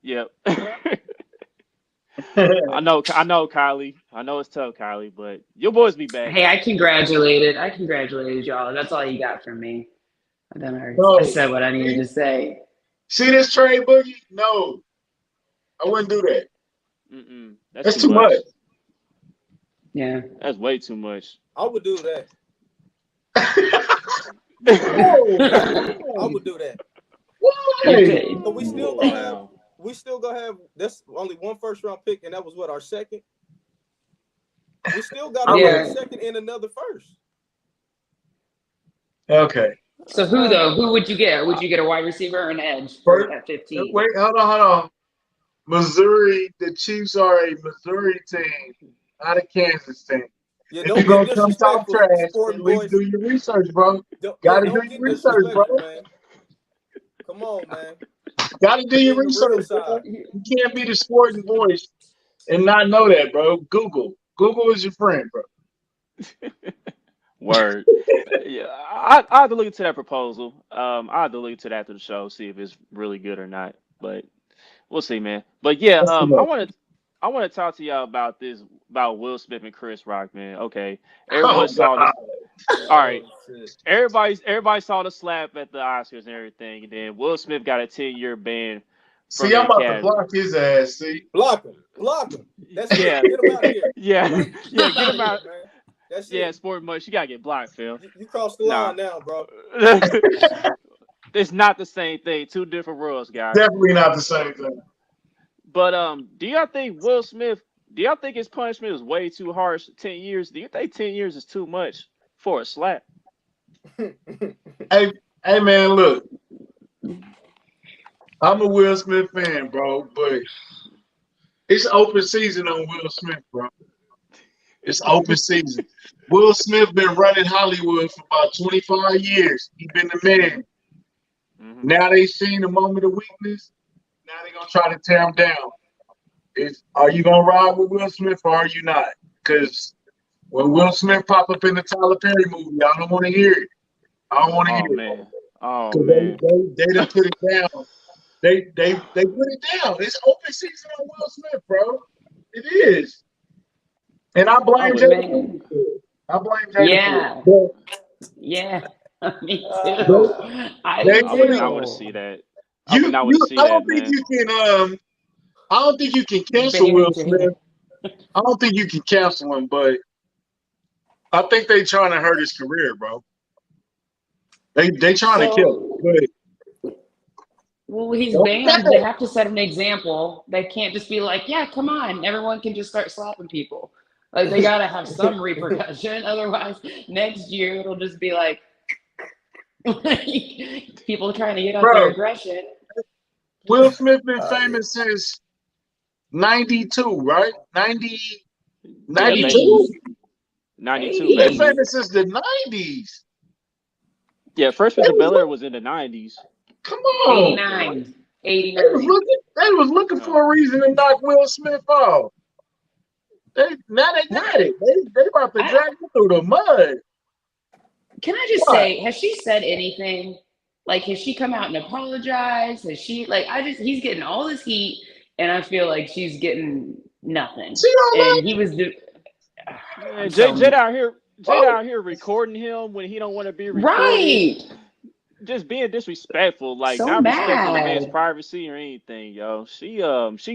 A: Yep. I know, Kylie. I know it's tough, Kylie, but your boys be back.
C: Hey, I congratulated y'all. That's all you got from me. I
D: No,
C: said what I needed to say.
D: see this trade boogie? No, I wouldn't do that.
A: That's
D: That's too much.
C: Yeah.
A: That's way too much.
E: I would do that. I would do that.
D: Why?
E: But we still gonna have that's only 1 first-round pick, and that was what, our second? We still got a second and another first.
D: Okay.
C: So who would you get? Would you get a wide receiver or an edge at 15?
D: Wait, hold on. Missouri, the Chiefs are a Missouri team, not a Kansas team.
E: Yeah,
D: If
E: don't
D: you're
E: get
D: gonna come talk
E: disrespectful,
D: trash,
E: sporting
D: at least
E: boys.
D: do your research, bro. Gotta do your research, bro.
E: Man. Come on, man.
D: Gotta do your research, bro. You can't be the sporting voice and not know that, bro. Google is your friend, bro.
A: Word. Yeah, I have to look into that proposal. I have to look into that after the show, see if it's really good or not. But we'll see, man. But yeah, I want to talk to y'all about Will Smith and Chris Rock, man. Okay, everyone saw this. All right, everybody saw the slap at the Oscars and everything, and then Will Smith got a 10-year ban.
D: See, I'm about to block his ass. See,
E: block him. That's Get him out of here.
A: Yeah, get him out.
E: Man. That's
A: Sport much. You gotta get blocked, Phil.
E: You crossed the line now, bro.
A: It's not the same thing. 2 different worlds, guys.
D: Definitely not the same thing.
A: But do y'all think Will Smith? Do y'all think his punishment was way too harsh? 10 years? Do you think 10 years is too much for a slap?
D: Hey, man, look. I'm a Will Smith fan, bro, but it's open season on Will Smith, bro. It's open season. Will Smith been running Hollywood for about 25 years. He been the man. Now they seen a moment of weakness. Now they gonna try to tear him down. Are you gonna ride with Will Smith or are you not? Because when Will Smith pop up in the Tyler Perry movie, I don't want to hear it. I don't want to hear it.
A: Oh man.
D: They done put it down. They put it down. It's open season on Will Smith, bro. It is. And I blame Jada. I blame Jada.
C: Yeah. Me too.
A: I would not want to see that. I would not want to see that, man.
D: I don't think you can cancel Will Smith. I don't think you can cancel him, but I think they trying to hurt his career, bro. They trying to kill him.
C: Well, he's banned. They have to set an example. They can't just be like, yeah, come on. Everyone can just start slapping people. Like, they got to have some repercussion. Otherwise, next year, it'll just be like people trying to get out their aggression.
D: Will Smith been famous since 92, right? 92?
A: 92.
D: Been famous since the 90s.
A: Yeah, Fresh Prince of Bel-Air was in the 90s.
D: Come on.
C: 89.
D: They was looking for a reason to knock Will Smith off. Now they got it. They about to drag him through the mud.
C: Can I just say, has she said anything? Like, has she come out and apologized? Has she, he's getting all this heat, and I feel like she's getting nothing. And he was
A: Jada out here recording him when he don't want to be recorded.
C: Right.
A: just being disrespectful, like
C: So
A: not respecting the man's
C: mad.
A: privacy or anything, yo. She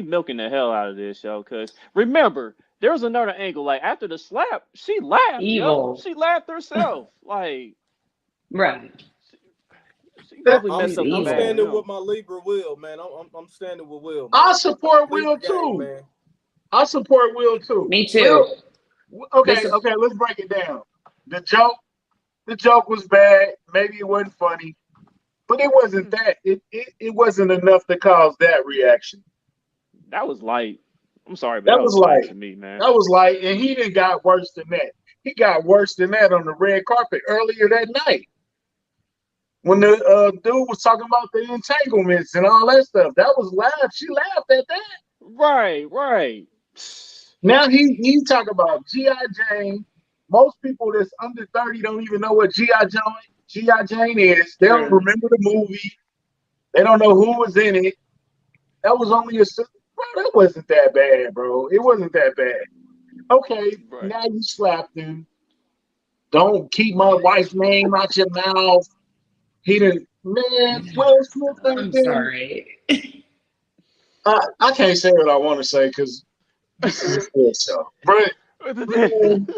A: milking the hell out of this, yo. Cause remember, there was another angle. Like after the slap, she laughed, yo.
C: Evil.
A: She laughed herself. Like
C: Right.
A: she definitely
C: She's
A: messed up the
E: I'm
A: bag
C: evil.
A: with
E: standing with
A: him.
E: my Libra Will, man. I'm standing with Will,
D: I
E: man.
D: support
E: Leave
D: Will
E: the game,
D: too.
E: man.
D: I support Will too.
C: Me too.
D: Will, okay,
C: This
D: okay, let's break it down. The joke was bad. Maybe it wasn't funny, but it wasn't that. It wasn't enough to cause that reaction.
A: That was light. I'm sorry, but
D: That
A: that
D: was
A: was light
D: like
A: to me, man.
D: that was like, and he didn't got worse than that. He got worse than that on the red carpet earlier that night when the dude was talking about the entanglements and all that stuff. That was loud. She laughed at that.
A: Right, right.
D: Now he talk about G.I. Jane. Most people that's under 30 don't even know what G.I. Jane is. They don't
A: Yeah.
D: remember the movie. They don't know who was in it. That was only bro, that wasn't that bad, bro. It wasn't that bad. Okay,
A: Right.
D: now you slapped him. Don't keep my wife's name out your mouth. He didn't, man. Will Smith ain't
C: I'm
D: been.
C: sorry.
D: I can't say what I want to say because this is a sports show. But man,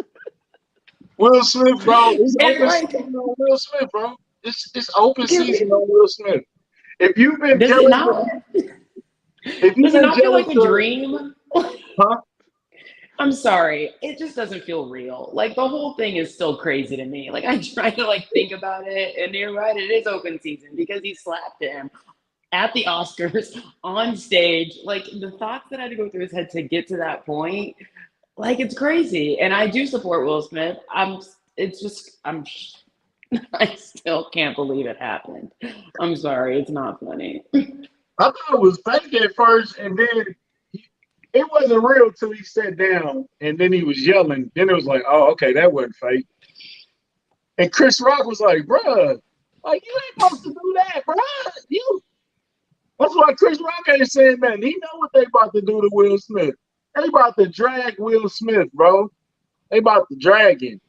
D: Will Smith, bro, it's
C: And
D: open
C: like,
D: season on Will Smith, bro. It's open
C: can
D: season
C: we,
D: on Will Smith. If you've been
C: does it
D: jealous
C: not?
D: of, if you've
C: Does it
D: been
C: not feel
D: jealous
C: like a
D: of,
C: dream?
D: huh?
C: I'm sorry. It just doesn't feel real. Like the whole thing is still crazy to me. Like I try to like think about it, and you're right, it is open season because he slapped him at the Oscars on stage. Like the thoughts that had to go through his head to get to that point, like it's crazy. And I do support Will Smith. It's just I still can't believe it happened. I'm sorry, it's not funny.
D: I thought it was fake at first, and then it wasn't real till he sat down, and then he was yelling. Then it was like, oh, okay, that wasn't fake. And Chris Rock was like, bruh, like you ain't supposed to do that, bruh. You. That's why Chris Rock ain't saying nothing. He know what they about to do to Will Smith. They about to drag Will Smith, bro. They about to drag him.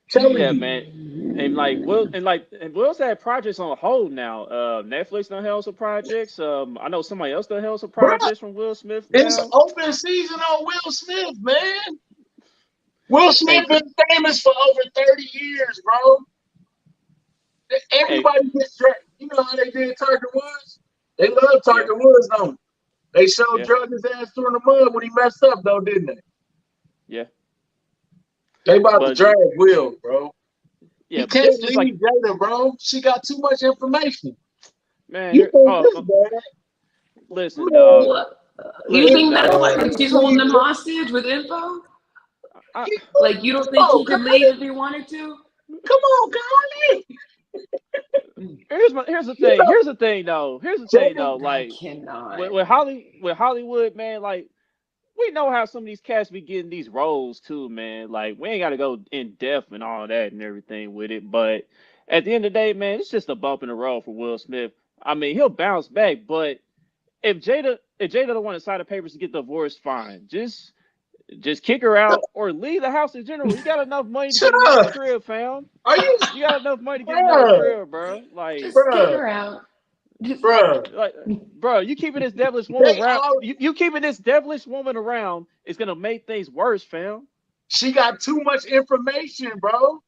D: Telling
A: Yeah,
D: you.
A: man. And Will's had projects on hold now. Netflix done held some projects. I know somebody else done held some
D: Bruh,
A: projects from Will Smith
D: it's
A: now.
D: open season on Will Smith, man. Will Smith
A: Hey,
D: been famous for over 30 years, bro.
A: hey,
D: Everybody gets dragged. You know how they did Tiger Woods? They love
A: yeah,
D: Tiger Woods, don't they? They showed
A: yeah,
D: drug his ass through the mud when he messed up, though, didn't they?
A: yeah.
D: They about to
A: But
D: drag Will, bro.
A: yeah,
D: He
A: but this
D: can't
A: is just like,
D: leave Jada, bro. She got too much information.
A: man,
D: You
A: here.
D: think
A: Oh,
D: this bad?
A: listen, dog.
D: Man,
C: What? You
D: he
A: Listen,
C: think that's
A: dog.
C: why
A: Like,
D: can't
C: she's holding
D: leave
C: them
D: Jada.
C: hostage with info?
A: I,
C: Like you don't think
D: Oh,
C: he
D: God.
C: could leave if he wanted to?
D: Come on, Carly.
A: here's the
D: You
A: thing.
D: know,
A: Here's the thing, though. Here's the thing,
D: Jada,
A: though.
C: I
A: Like,
C: cannot.
A: with Hollywood, man. Like, we know how some of these cats be getting these roles too, man. Like we ain't gotta go in depth and all that and everything with it. But at the end of the day, man, it's just a bump in the road for Will Smith. I mean, he'll bounce back, but if Jada don't want to sign the papers to get divorced, fine. Just kick her out or leave the house in general. You got enough money to
D: shut
A: get another
D: up.
A: crib, fam.
D: Are you,
A: You got enough money to get another
D: bruh,
A: crib, bro.
C: Just kick
D: bruh,
C: her out. Just
D: bruh.
A: Like, bro, you keeping this devilish woman
D: They
A: around.
D: all,
A: You keeping this devilish woman around is gonna make things worse, fam.
D: she got too much information, bro.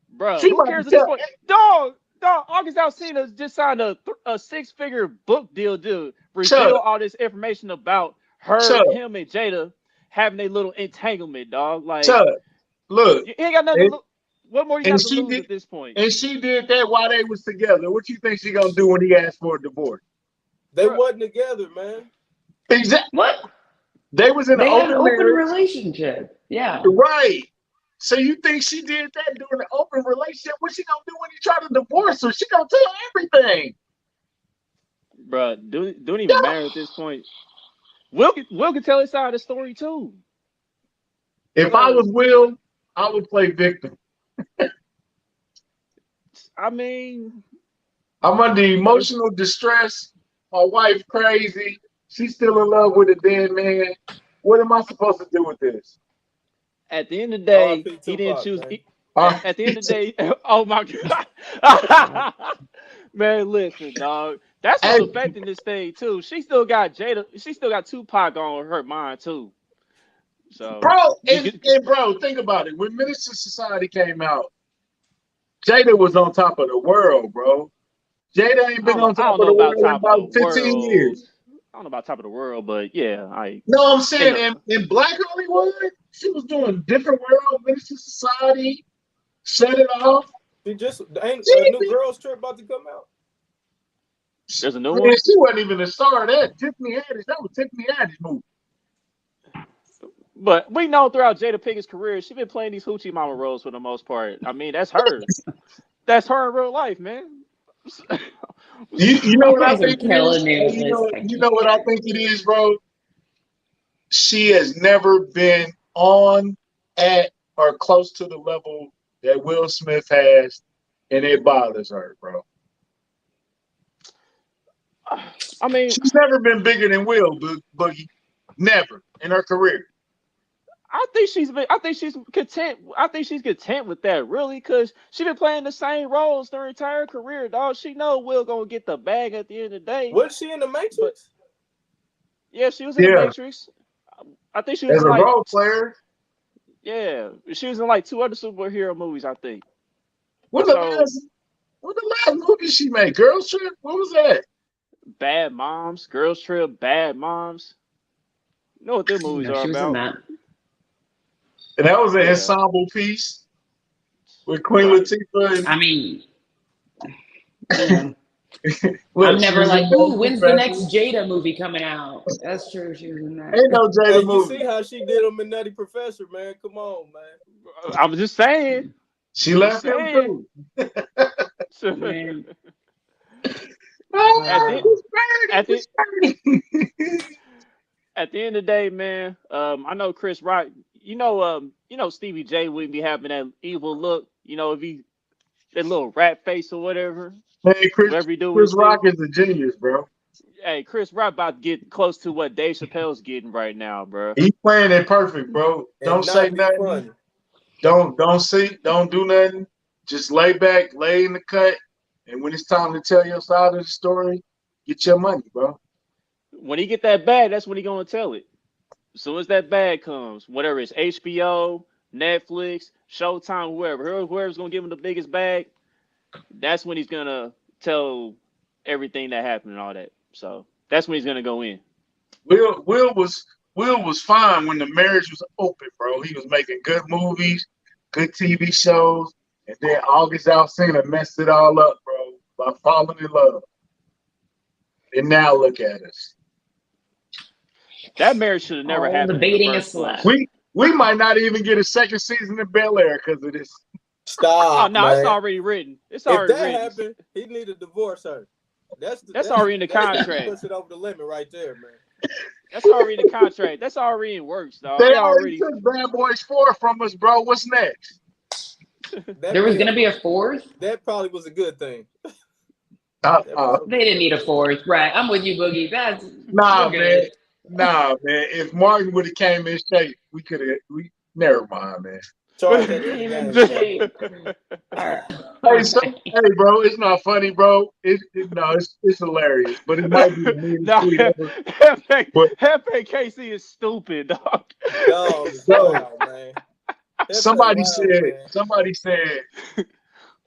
A: Bro,
D: She
A: who
D: about to
A: cares at this
D: tell.
A: point? Dog, August Alsina just signed a six-figure book deal to
D: Chuck,
A: reveal all this information about her,
D: Chuck,
A: him, and Jada having a little entanglement, dog. Like,
D: Chuck. Look,
A: you ain't got nothing to
D: and,
A: lose. What more you
D: and
A: got to
D: she
A: lose
D: did,
A: at this point?
D: and she did that while they was together. What you think she gonna do when he asked for a divorce?
E: They
A: Bro,
E: wasn't together, man.
D: Exactly.
C: what?
D: They was in an
C: They had an
D: open
C: open
D: marriage,
C: relationship. Yeah.
D: right? So you think she did that during an open relationship? What she gonna do when he try to divorce her? She gonna tell everything.
A: bro, don't even
D: Yeah.
A: matter at this point. Will can tell his side of the story too.
D: If I
A: Cause
D: was Will, I would play victim.
A: I mean,
D: I'm under
A: you know,
D: emotional distress. My wife crazy. She's still in love with a dead man. What am I supposed to do with this?
A: at the end of the day,
E: R.I.P.
A: he didn't
E: Tupac,
A: choose.
E: man.
A: At the end of the day, oh my god, man, listen, dog. That's what's
D: Hey,
A: affecting this thing too. She still got Jada. She still got Tupac on her mind too. So
D: bro,
A: you
D: and,
A: get
D: and bro, think about it. When Minister Society came out, Jada was on top of the world, bro. Jada ain't been on
A: I
D: top
A: don't
D: of
A: know
D: the
A: about
D: world in
A: top of the
D: about 15
A: world.
D: years.
A: I don't know about top of the world, but yeah,
D: No, I'm
A: in
D: saying
A: the
D: in Black Hollywood, she was doing different world, Minister Society, set it off.
E: She just ain't
D: She,
E: a new girls trip about to come out.
A: there's a new
D: man,
A: one.
D: she wasn't even the star of that. Tiffany Haddish, that was Tiffany Haddish movie.
A: But we know throughout Jada Pickett's career, she's been playing these hoochie mama roles for the most part. I mean, that's her. That's her in real life, man.
D: You know
C: You
D: what I
C: guys are
D: think it is?
C: killing me with
D: You
C: this.
D: know,
C: I
D: you know what I
C: can't.
D: think it is, bro? She has never been on, at, or close to the level that Will Smith has, and it bothers her, bro.
A: I mean,
D: She's never been bigger than Will, Boogie. Never in her career.
A: I think she's content. I think she's content with that, really, because she been playing the same roles their entire career, dog. She know Will gonna get the bag at the end of the day.
E: Was she in the
A: But
E: Matrix?
A: yeah, she was in the
D: Yeah,
A: Matrix. I think she was
D: as
A: in
D: a
A: like
D: role player.
A: yeah, she was in like two other superhero movies, I think.
D: When the
A: So
D: last when the last movie she made? Girls Trip? What was that?
A: Bad Moms, Girls Trip, Bad Moms. You know what their movies
C: No,
A: are
C: she was in
A: about?
C: that.
D: And that was an
A: Yeah,
D: ensemble piece with Queen
A: right.
D: Latifah
C: I mean, yeah.
D: and
C: I'm
D: look, she
C: never
D: was in
C: like,
D: Nutty
C: ooh, when's the next
D: Professor.
C: Jada movie coming out? That's true. She was in that.
D: Ain't no
E: Hey,
D: Jada
E: you see
D: movie.
E: how she did him in Nutty Professor, man? Come on, man.
A: I was just saying,
D: She
A: just
D: left him
A: saying.
D: too.
C: Man,
A: at the
D: Oh,
A: at the
D: it's dirty.
A: at the end of the day, man, I know Chris Rock. You know Stevie J wouldn't be having that evil look. You know, if he that little rat face or whatever,
D: Man,
A: whatever he do with
D: Chris
A: his
D: Rock
A: teeth.
D: is a genius, bro.
A: Hey, Chris Rock about to get close to what Dave Chappelle's getting right now, bro.
D: He's playing it perfect, bro.
E: And
D: Don't say
E: not be
D: nothing.
E: funny.
D: Don't do nothing. Just lay back, lay in the cut, and when it's time to tell your side of the story, get your money, bro.
A: When he get that bag, that's when he gonna tell it. As soon as that bag comes, whatever it's HBO, Netflix, Showtime, whoever's gonna give him the biggest bag, that's when he's gonna tell everything that happened and all that. So that's when he's gonna go in.
D: Will Will was Will was fine when the marriage was open, bro. He was making good movies, good TV shows, and then August Alsina messed it all up, bro, by falling in love. And now look at us.
A: That marriage should have never
C: all the
A: happened in the
C: baiting a
A: first
C: slut.
A: place.
D: We might not even get a second season of Bel Air because of this.
A: Oh
E: Stop,
A: no, it's
E: man.
A: already written. It's
E: If
A: already
E: that
A: written.
E: happened, he need to divorce her.
A: That's already in the
E: That's
A: contract.
E: push it over the limit right there, man.
A: That's already in the contract. That's already in works, dog.
D: They
A: They
D: already
A: already.
D: took Bad Boys 4 from us, bro. What's next?
C: There was gonna be a fourth.
E: That probably was a good thing.
D: Uh,
E: That
D: uh,
E: probably
C: They didn't need a fourth, right? I'm with you, Boogie. That's
D: nah,
C: we're
D: man.
C: good.
D: Nah, man. If Martin would have came in shape, we could have. We never mind, man.
E: charge that to the
C: Came in
E: game, bro.
C: shape. All right. All
D: Hey, so,
C: right.
D: hey, bro. It's not funny, bro. No, it's hilarious, but it might be the meanest
A: No,
D: tweet ever. But
A: Hefe Casey is stupid, dog.
E: Dog is
D: bro,
E: wild, man. That's wild, man.
D: somebody said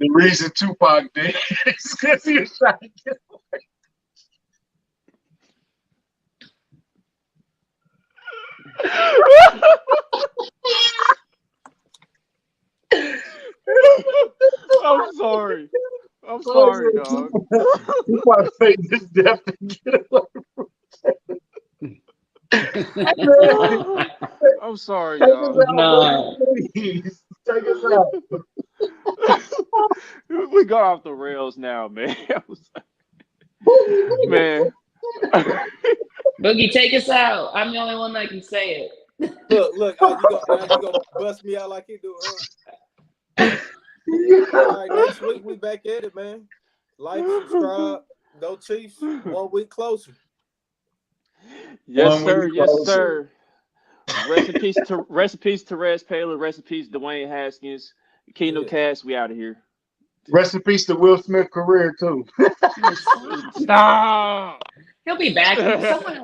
D: the reason Tupac did is because he was trying to get.
A: I'm sorry. I'm
D: So
A: sorry, dog.
D: Tupac faked his death to get away.
A: I'm sorry,
D: Take us
A: y'all.
D: out, buddy,
C: No.
D: please. Take us out.
A: We got off the rails now, man. Man.
C: Boogie, take us out. I'm the only one that can say it.
E: Look, you gonna bust me out like you do, huh? All right, next week we back at it, man. Like, subscribe, go Chiefs. 1 week closer.
A: Yes,
D: One week
A: sir. Yes,
D: closer.
A: sir. Rest in peace to Rest in peace, Therese Paler. Rest in peace, Dwayne Haskins. Kingdom
E: Yeah.
A: Cast, we out of here.
D: Rest in peace to Will Smith career too.
A: Stop.
C: He'll be back. Someone